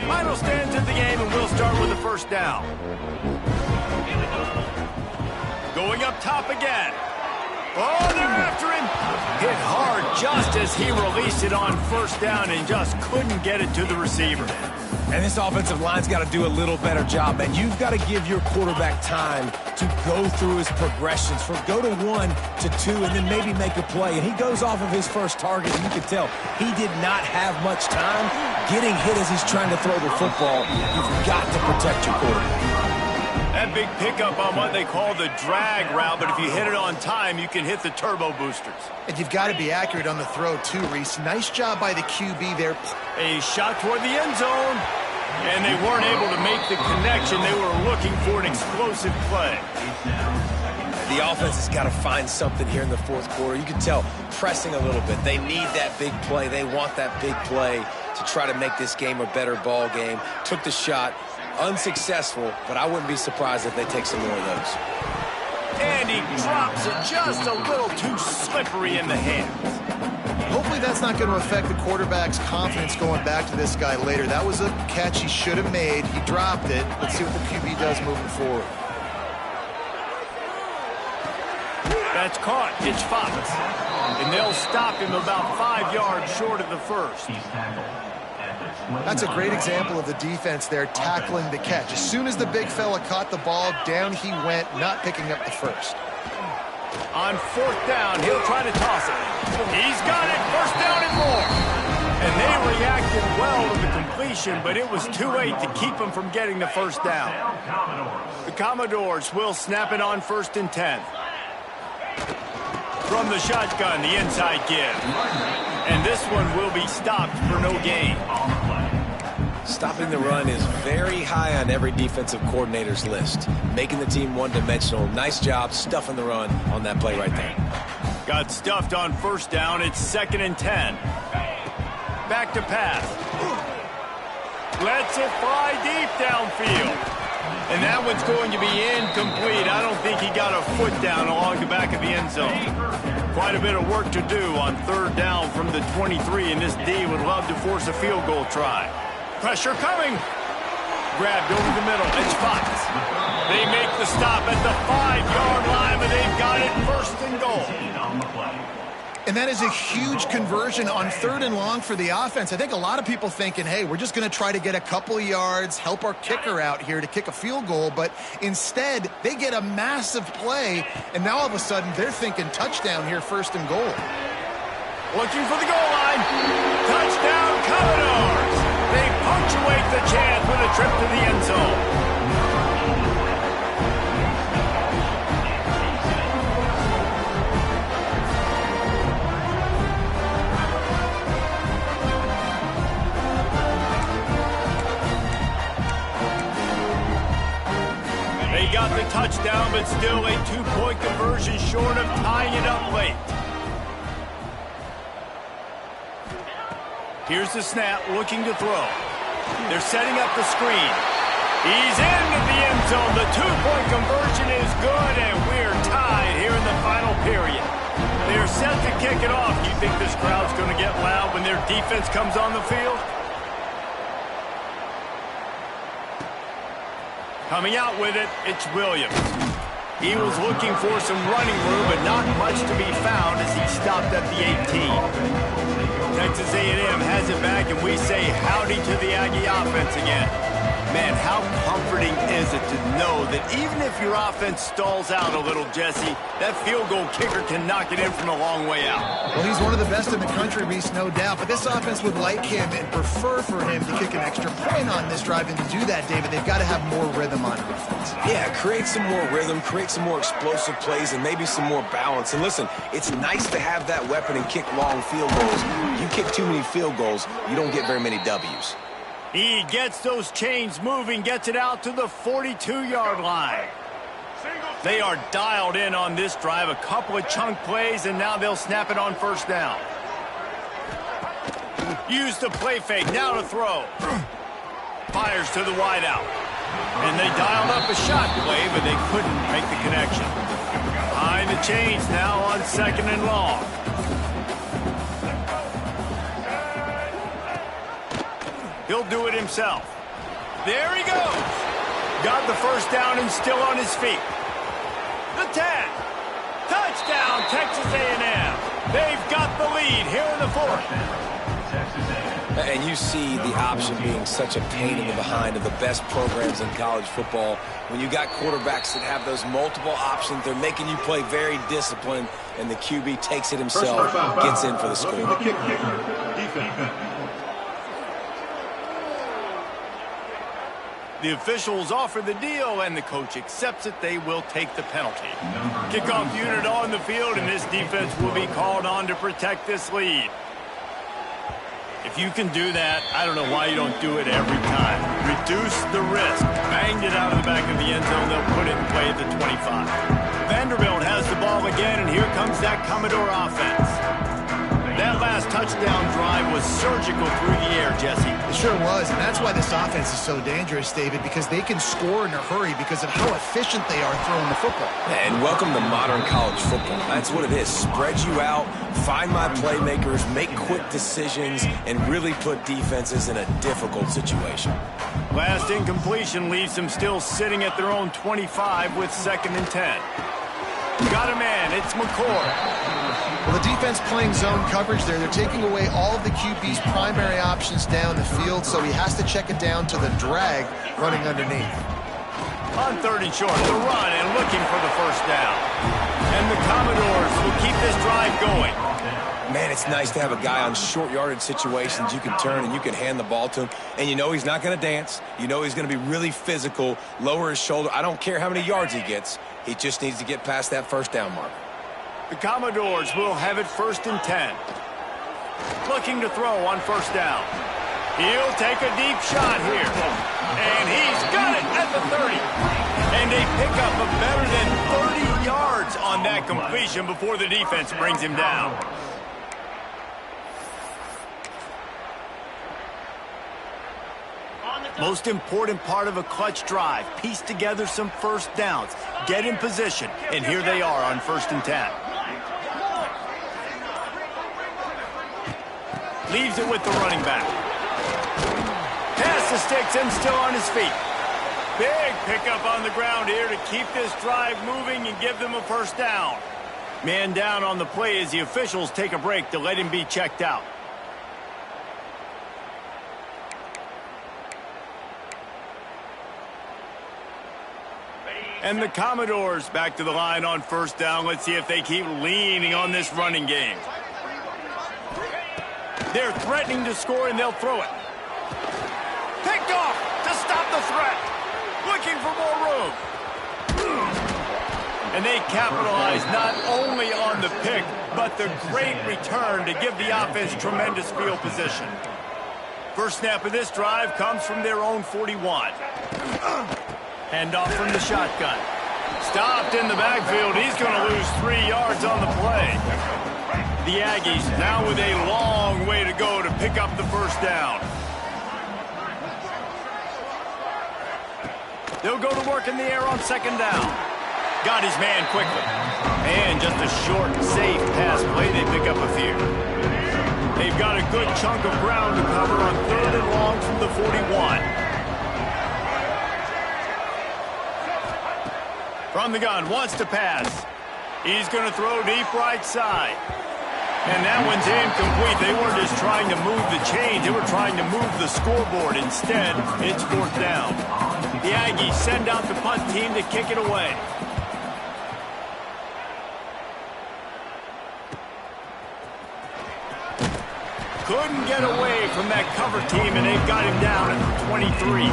Final stands at the game, and we'll start with the 1st down. Going up top again. Oh, they're after him. Hit hard just as he released it on 1st down and just couldn't get it to the receiver. And this offensive line's got to do a little better job, man. You've got to give your quarterback time to go through his progressions from go to 1 to 2 and then maybe make a play. And he goes off of his first target, and you can tell he did not have much time getting hit as he's trying to throw the football. You've got to protect your quarterback. That big pickup on what they call the drag route, but if you hit it on time, you can hit the turbo boosters. And you've got to be accurate on the throw too, Reese. Nice job by the QB there. A shot toward the end zone, and they weren't able to make the connection. They were looking for an explosive play. The offense has got to find something here in the 4th quarter. You can tell pressing a little bit. They need that big play. They want that big play to try to make this game a better ball game. Took the shot. Unsuccessful, but I wouldn't be surprised if they take some more of those. And he drops it just a little too slippery in the hands. Hopefully that's not going to affect the quarterback's confidence going back to this guy later. That was a catch he should have made. He dropped it. Let's see what the QB does moving forward. That's caught. It's Fox. And they'll stop him about 5 yards short of the 1st. That's a great example of the defense there tackling the catch. As soon as the big fella caught the ball, down he went, not picking up the 1st. On 4th down, he'll try to toss it. He's got it. 1st down and more. And they reacted well to the completion, but it was too late to keep him from getting the 1st down. The Commodores will snap it on 1st and 10. From the shotgun, the inside give. And this one will be stopped for no gain. Stopping the run is very high on every defensive coordinator's list. Making the team one-dimensional. Nice job stuffing the run on that play right there. Got stuffed on first down. It's 2nd and 10. Back to pass. Lets it fly deep downfield. And that one's going to be incomplete. I don't think he got a foot down along the back of the end zone. Quite a bit of work to do on 3rd down from the 23, and this D would love to force a field goal try. Pressure coming. Grabbed over the middle. It's Fox. They make the stop at the 5-yard line, but they've got it 1st and goal. And that is a huge conversion on 3rd and long for the offense. I think a lot of people thinking, hey, we're just going to try to get a couple yards, help our kicker out here to kick a field goal. But instead, they get a massive play, and now all of a sudden they're thinking touchdown here, 1st and goal. Looking for the goal line. Touchdown, Commodores. They punctuate the chance with a trip to the end zone. They got the touchdown, but still a 2-point conversion short of tying it up late. Here's the snap, looking to throw. They're setting up the screen. He's into the end zone. The 2-point conversion is good, and we're tied here in the final period. They're set to kick it off. You think this crowd's going to get loud when their defense comes on the field? Coming out with it, it's Williams. He was looking for some running room, but not much to be found as he stopped at the 18. Texas A&M has it back, and we say howdy to the Aggie offense again. Man, how comforting is it to know that even if your offense stalls out a little, Jesse, that field goal kicker can knock it in from a long way out. Well, he's one of the best in the country, Reese, no doubt. But this offense would like him and prefer for him to kick an extra point on this drive. And to do that, David, they've got to have more rhythm on offense. Yeah, create some more rhythm, create some more explosive plays, and maybe some more balance. And listen, it's nice to have that weapon and kick long field goals. You kick too many field goals, you don't get very many W's. He gets those chains moving, gets it out to the 42-yard line. They are dialed in on this drive. A couple of chunk plays, and now they'll snap it on 1st down. Use the play fake, now to throw. Fires to the wideout. And they dialed up a shot play, but they couldn't make the connection. Behind the chains now on 2nd and long. He'll do it himself. There he goes. Got the 1st down and still on his feet. The tag. Touchdown, Texas A&M. They've got the lead here in the 4th. And you see the option being such a pain in the behind of the best programs in college football. When you got quarterbacks that have those multiple options, they're making you play very disciplined, and the QB takes it himself, gets in for the score. The officials offer the deal, and the coach accepts it. They will take the penalty. Kickoff unit on the field, and this defense will be called on to protect this lead. If you can do that, I don't know why you don't do it every time. Reduce the risk. Banged it out of the back of the end zone. They'll put it in play at the 25. Vanderbilt has the ball again, and here comes that Commodore offense. That last touchdown drive was surgical through the air, Jesse. It sure was, and that's why this offense is so dangerous, David, because they can score in a hurry because of how efficient they are throwing the football. And welcome to modern college football. That's what it is. Spread you out, find my playmakers, make quick decisions, and really put defenses in a difficult situation. Last incompletion leaves them still sitting at their own 25 with 2nd and 10. Got a man. It's McCord. Well, the defense playing zone coverage there. They're taking away all of the QB's primary options down the field, so he has to check it down to the drag running underneath. On 3rd and short, the run and looking for the 1st down. And the Commodores will keep this drive going. Man, it's nice to have a guy on short yardage situations you can turn and you can hand the ball to him. And you know he's not going to dance. You know he's going to be really physical, lower his shoulder. I don't care how many yards he gets. He just needs to get past that 1st down mark. The Commodores will have it 1st and 10. Looking to throw on 1st down. He'll take a deep shot here. And he's got it at the 30. And a pickup of better than 30 yards on that completion before the defense brings him down. Most important part of a clutch drive, piece together some first downs, get in position, and here they are on 1st and 10. Leaves it with the running back. Pass the sticks and still on his feet. Big pickup on the ground here to keep this drive moving and give them a first down. Man down on the play as the officials take a break to let him be checked out. And the Commodores back to the line on 1st down. Let's see if they keep leaning on this running game. They're threatening to score, and they'll throw it. Picked off to stop the threat. Looking for more room. And they capitalize not only on the pick, but the great return to give the offense tremendous field position. First snap of this drive comes from their own 41. Handoff from the shotgun. Stopped in the backfield. He's going to lose 3 yards on the play. The Aggies now with a long way to go to pick up the first down. They'll go to work in the air on 2nd down. Got his man quickly. And just a short, safe pass play. They pick up a few. They've got a good chunk of ground to cover on 3rd and long from the 41. From the gun, wants to pass. He's going to throw deep right side. And that one's incomplete. They weren't just trying to move the chains. They were trying to move the scoreboard. Instead, it's 4th down. The Aggies send out the punt team to kick it away. Couldn't get away from that cover team, and they've got him down at the 23.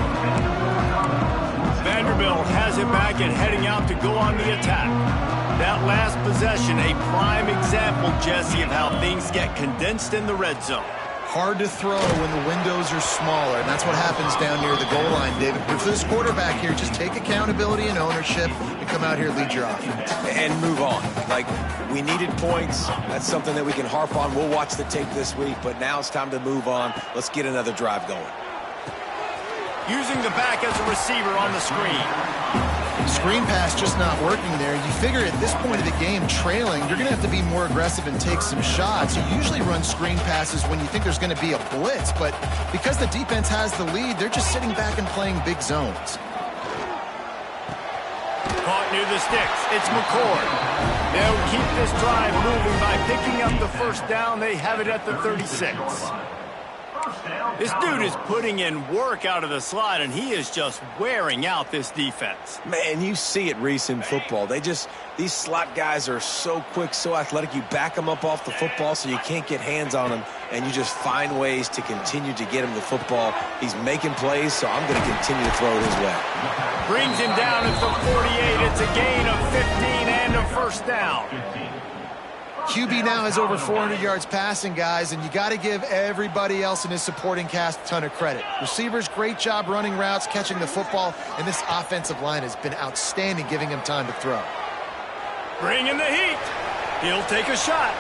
Vanderbilt has it back and heading out to go on the attack. That last possession, a prime example, Jesse, of how things get condensed in the red zone. Hard to throw when the windows are smaller, and that's what happens down near the goal line, David. But for this quarterback here, just take accountability and ownership and come out here and lead your offense. And move on. Like, we needed points. That's something that we can harp on. We'll watch the tape this week, but now it's time to move on. Let's get another drive going. Using the back as a receiver on the screen. Screen pass just not working there. You figure at this point of the game, trailing, you're going to have to be more aggressive and take some shots. You usually run screen passes when you think there's going to be a blitz, but because the defense has the lead, they're just sitting back and playing big zones. Caught near the sticks. It's McCord. They'll keep this drive moving by picking up the first down. They have it at the 36. This dude is putting in work out of the slot, and he is just wearing out this defense. Man, you see it, Reese, in football. These slot guys are so quick, so athletic. You back them up off the football so you can't get hands on them, and you just find ways to continue to get him the football. He's making plays, so I'm going to continue to throw it his way. Brings him down at the 48. It's a gain of 15 and a first down. QB now has over 400 yards passing, guys, and you got to give everybody else in his supporting cast a ton of credit. Receivers, great job running routes, catching the football, and this offensive line has been outstanding, giving him time to throw. Bring in the heat. He'll take a shot.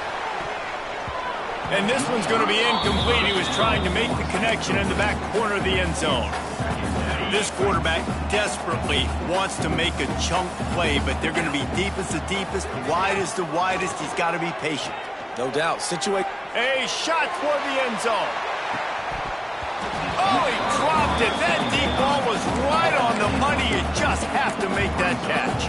And this one's going to be incomplete. He was trying to make the connection in the back corner of the end zone. This quarterback desperately wants to make a chunk play, but they're going to be deep as the deepest, wide as the widest. He's got to be patient. No doubt. A shot toward the end zone. Oh, he dropped it. That deep ball was right on the money. You just have to make that catch.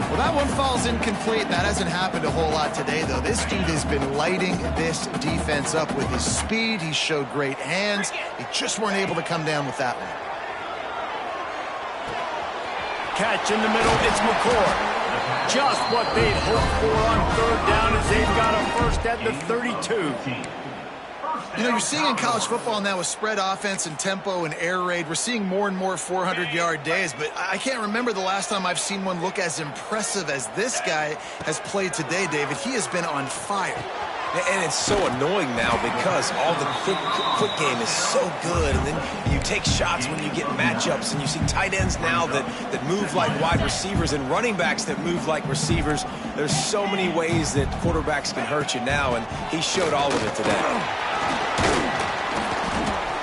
Well, that one falls incomplete. That hasn't happened a whole lot today, though. This dude has been lighting this defense up with his speed. He showed great hands. They just weren't able to come down with that one. Catch in the middle, it's McCord. Just what they'd hoped for on 3rd down as they've got a first at the 32. You know, you're seeing in college football now with spread offense and tempo and air raid, we're seeing more and more 400-yard days, but I can't remember the last time I've seen one look as impressive as this guy has played today, David. He has been on fire. And it's so annoying now because all the quick game is so good. And then you take shots when you get matchups, and you see tight ends now that move like wide receivers and running backs that move like receivers. There's so many ways that quarterbacks can hurt you now, and he showed all of it today.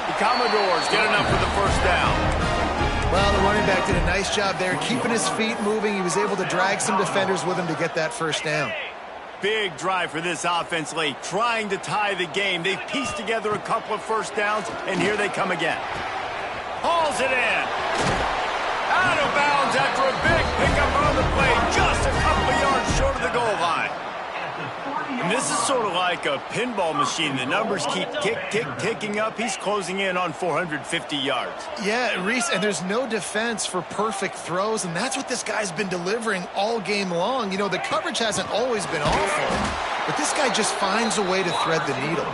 The Commodores get enough for the first down. Well, the running back did a nice job there, keeping his feet moving. He was able to drag some defenders with him to get that first down. Big drive for this offense late, trying to tie the game. They've pieced together a couple of first downs, and here they come again. Hauls it in. Out of bounds after a big pickup on the play, just a couple of yards short of the goal line. And this is sort of like a pinball machine. The numbers keep ticking up. He's closing in on 450 yards. Yeah, Reese, and there's no defense for perfect throws, and that's what this guy's been delivering all game long. You know, the coverage hasn't always been awful, but this guy just finds a way to thread the needle.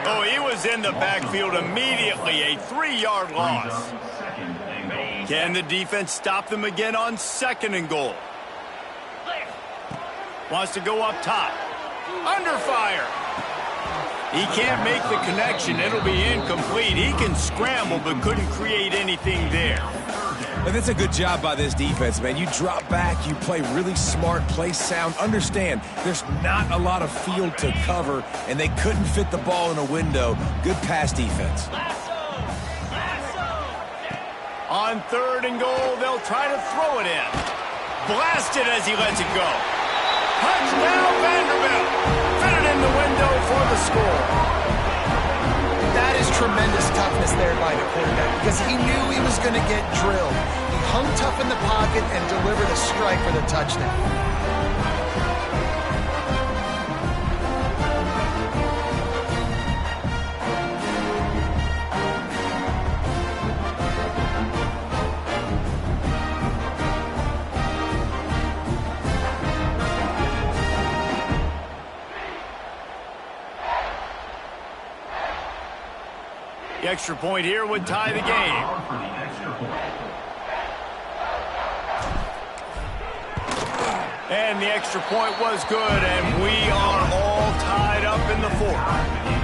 Oh, he was in the backfield immediately, a 3-yard loss. Can the defense stop them again on 2nd and goal? Wants to go up top. Under fire. He can't make the connection. It'll be incomplete. He can scramble but couldn't create anything there. And that's a good job by this defense, man. You drop back, you play really smart, play sound. Understand, there's not a lot of field to cover, and they couldn't fit the ball in a window. Good pass defense. On 3rd and goal, they'll try to throw it in. Blasted as he lets it go. Touchdown, Vanderbilt. Fit it in the window for the score. That is tremendous toughness there by the quarterback because he knew he was going to get drilled. He hung tough in the pocket and delivered a strike for the touchdown. The extra point here would tie the game. And the extra point was good, and we are all tied up in the 4th.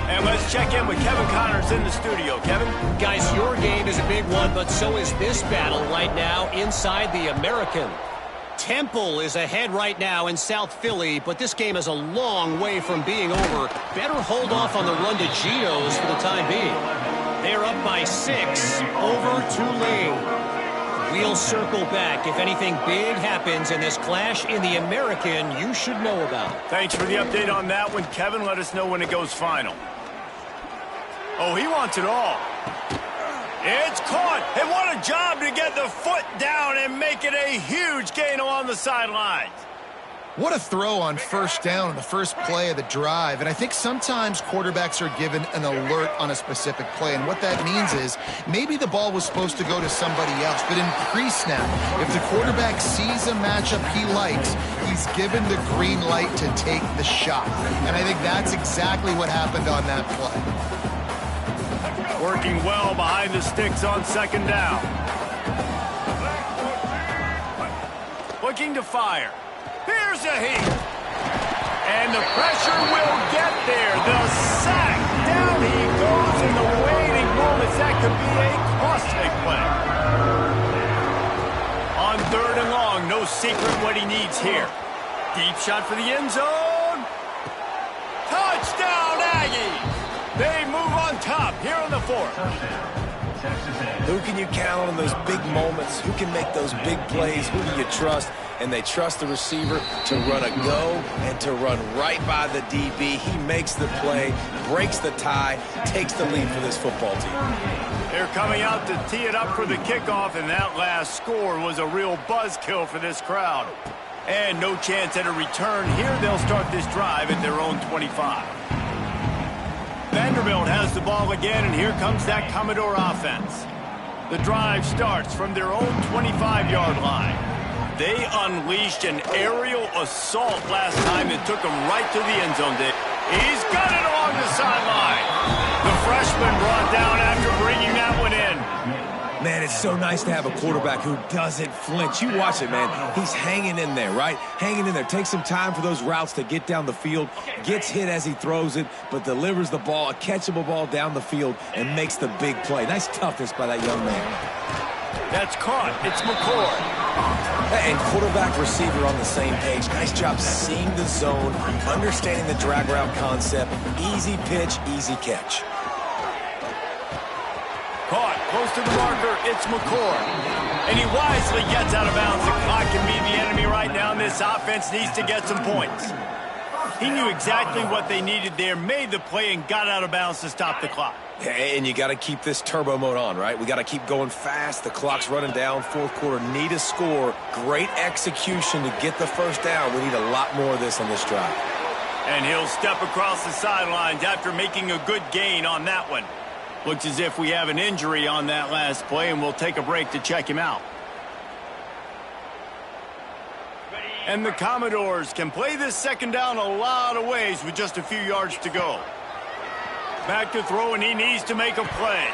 And let's check in with Kevin Connors in the studio. Kevin? Guys, your game is a big one, but so is this battle right now inside the American. Temple is ahead right now in South Philly, but this game is a long way from being over. Better hold off on the run to Geno's for the time being. They're up by 6 over Tulane. We'll circle back. If anything big happens in this clash in the American, you should know about it. Thanks for the update on that one, Kevin. Let us know when it goes final. Oh, he wants it all. It's caught. And what a job to get the foot down and make it a huge gain along the sidelines. What a throw on first down on the first play of the drive. And I think sometimes quarterbacks are given an alert on a specific play. And what that means is maybe the ball was supposed to go to somebody else. But in pre-snap, if the quarterback sees a matchup he likes, he's given the green light to take the shot. And I think that's exactly what happened on that play. Working well behind the sticks on 2nd down. Looking to fire. Here's a heat. And the pressure will get there. The sack. Down he goes in the waiting moments. That could be a costly play. On 3rd and long, no secret what he needs here. Deep shot for the end zone. Touchdown, Aggies. They move on top here in the 4th. Who can you count on those big moments? Who can make those big plays? Who do you trust? And they trust the receiver to run a go and to run right by the DB. He makes the play, breaks the tie, takes the lead for this football team. They're coming out to tee it up for the kickoff, and that last score was a real buzzkill for this crowd. And no chance at a return here. They'll start this drive at their own 25. Vanderbilt has the ball again, and here comes that Commodore offense. The drive starts from their own 25-yard line. They unleashed an aerial assault last time and took them right to the end zone. He's got it along the sideline. The freshman brought down after bringing that one in. Man, it's so nice to have a quarterback who doesn't flinch. You watch it, man. He's hanging in there, right? Hanging in there. Takes some time for those routes to get down the field. Gets hit as he throws it, but delivers the ball, a catchable ball down the field, and makes the big play. Nice toughness by that young man. That's caught. It's McCord. And quarterback receiver on the same page. Nice job seeing the zone, understanding the drag route concept. Easy pitch, easy catch. Caught close to the marker. It's McCord. And he wisely gets out of bounds. The clock can be the enemy right now, and this offense needs to get some points. He knew exactly what they needed there, made the play, and got out of bounds to stop the clock. And you got to keep this turbo mode on, right? We got to keep going fast. The clock's running down. Fourth quarter, need a score. Great execution to get the first down. We need a lot more of this on this drive. And he'll step across the sidelines after making a good gain on that one. Looks as if we have an injury on that last play, and we'll take a break to check him out. And the Commodores can play this second down a lot of ways with just a few yards to go. Back to throw, and he needs to make a play.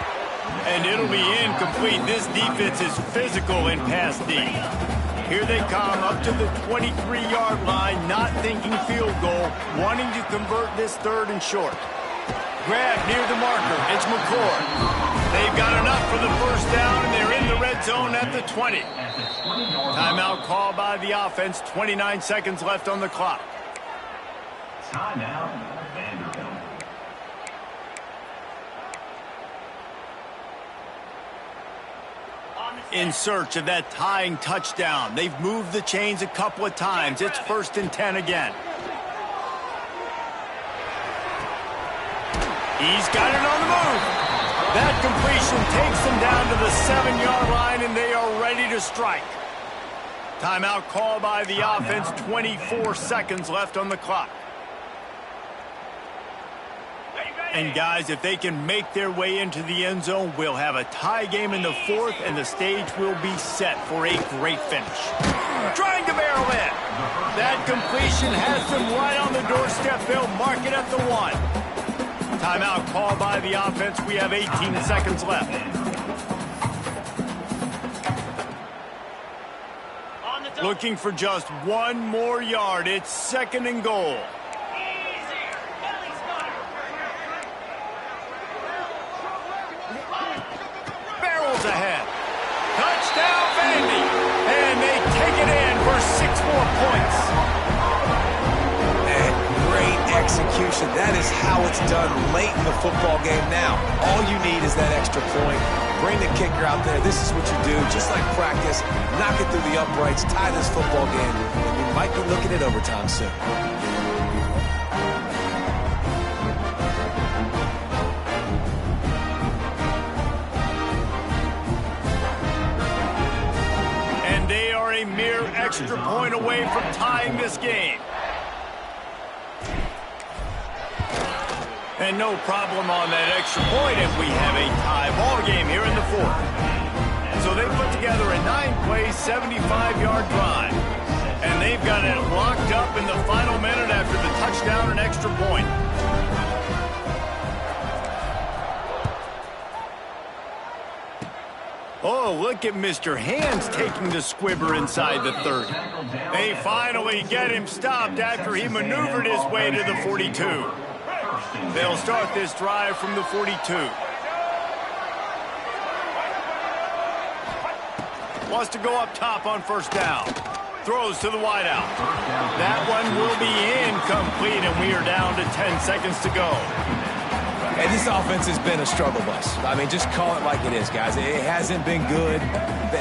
And it'll be incomplete. This defense is physical in pass D. Here they come up to the 23-yard line, not thinking field goal, wanting to convert this third and short. Grab near the marker. It's McCord. They've got enough for the first down, and they're in the red zone at the 20. Timeout call by the offense. 29 seconds left on the clock. Timeout, Vanderbilt. In search of that tying touchdown. They've moved the chains a couple of times. It's 1st and 10 again. He's got it on the move. That completion takes them down to the 7-yard line, and they are ready to strike. Timeout call by the offense. 24 seconds left on the clock. And guys, if they can make their way into the end zone, we'll have a tie game in the fourth, and the stage will be set for a great finish. Trying to barrel in. That completion has them right on the doorstep. They'll mark it at the 1. Timeout call by the offense. We have 18 seconds left. Looking for just one more yard. It's 2nd and goal. Barrels ahead. Touchdown, Vandy. And they take it in for 6 more points. Execution. That is how it's done late in the football game now. All you need is that extra point. Bring the kicker out there. This is what you do. Just like practice, knock it through the uprights, tie this football game, and we might be looking at overtime soon. And they are a mere extra point away from tying this game. And no problem on that extra point, and we have a tie ball game here in the fourth. So they put together a 9-play, 75-yard drive. And they've got it locked up in the final minute after the touchdown and extra point. Oh, look at Mr. Hands taking the squibber inside the 30. They finally get him stopped after he maneuvered his way to the 42. They'll start this drive from the 42. Wants to go up top on first down. Throws to the wideout. That one will be incomplete, and we are down to 10 seconds to go. And this offense has been a struggle bus. I mean, just call it like it is, guys. It hasn't been good,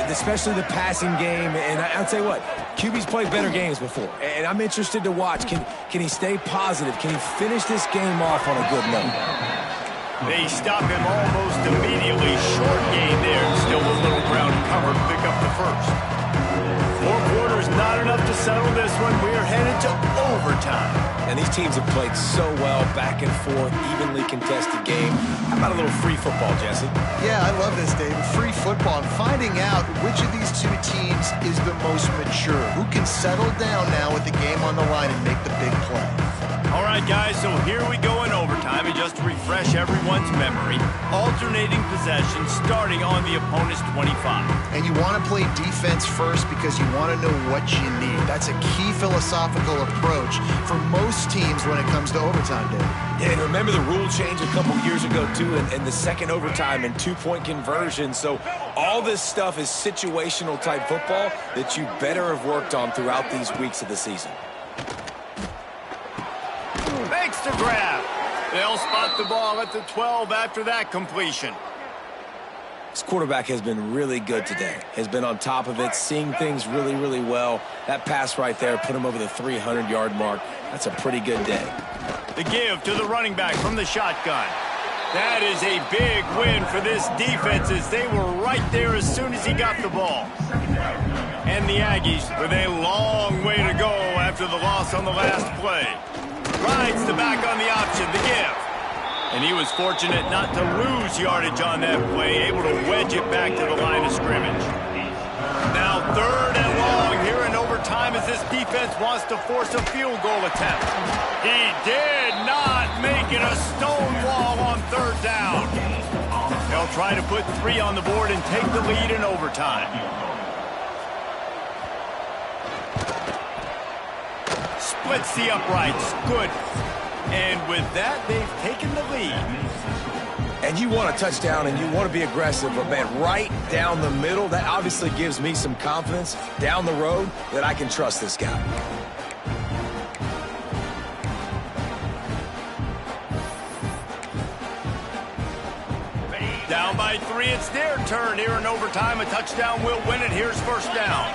especially the passing game. And I'll tell you what, QB's played better games before. And I'm interested to watch. Can he stay positive? Can he finish this game off on a good note? They stop him almost immediately. Short gain there. Still a little ground cover to pick up the first. 4 quarters, not enough to settle this one. We are headed to overtime. And these teams have played so well, back and forth, evenly contested game. How about a little free football, Jesse? Yeah, I love this, David. Free football. And finding out which of these two teams is the most mature. Who can settle down now with the game on the line and make the big play. All right, guys, so here we go in overtime. And just to refresh everyone's memory. Alternating possession starting on the opponent's 25. And you want to play defense first because you want to know what you need. That's a key philosophical approach for most teams when it comes to overtime, David. Yeah, and remember the rule change a couple years ago, too, and the second overtime and two-point conversion. So all this stuff is situational type football that you better have worked on throughout these weeks of the season. Makes the grab. They'll spot the ball at the 12 after that completion. This quarterback has been really good today. Has been on top of it, seeing things really, really well. That pass right there put him over the 300-yard mark. That's a pretty good day. The give to the running back from the shotgun. That is a big win for this defense as they were right there as soon as he got the ball. And the Aggies with a long way to go after the loss on the last play. Rides the back on the option, the give. And he was fortunate not to lose yardage on that play, able to wedge it back to the line of scrimmage. Now 3rd and long here in overtime as this defense wants to force a field goal attempt. He did not make it a stone wall on 3rd down. They'll try to put 3 on the board and take the lead in overtime. Splits the uprights. Good. And with that, they've taken the lead. And you want a touchdown and you want to be aggressive, but, man, right down the middle, that obviously gives me some confidence down the road that I can trust this guy. Down by 3, it's their turn here in overtime. A touchdown will win it. Here's 1st down.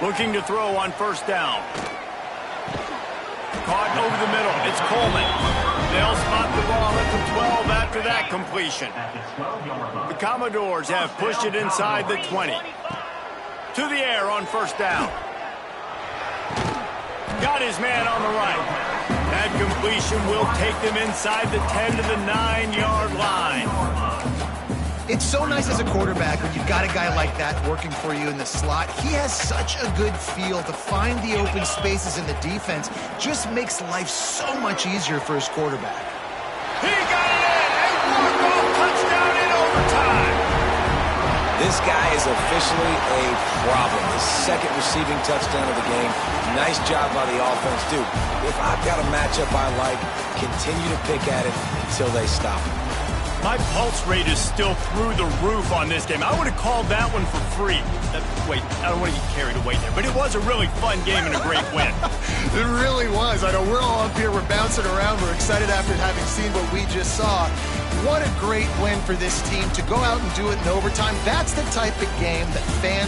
Looking to throw on 1st down. Caught over the middle. It's Coleman. They'll spot the ball at the 12 after that completion. The Commodores have pushed it inside the 20. To the air on 1st down. Got his man on the right. That completion will take them inside the 10 to the 9-yard line. It's so nice as a quarterback when you've got a guy like that working for you in the slot. He has such a good feel to find the open spaces in the defense. Just makes life so much easier for his quarterback. He got it in! A walk-off touchdown in overtime! This guy is officially a problem. His 2nd receiving touchdown of the game. Nice job by the offense. Dude, if I've got a matchup I like, continue to pick at it until they stop it. My pulse rate is still through the roof on this game. I would have called that one for free. Wait, I don't want to get carried away there, but it was a really fun game and a great win. It really was. I know we're all up here, we're bouncing around, we're excited after having seen what we just saw. What a great win for this team to go out and do it in overtime. That's the type of game that fans are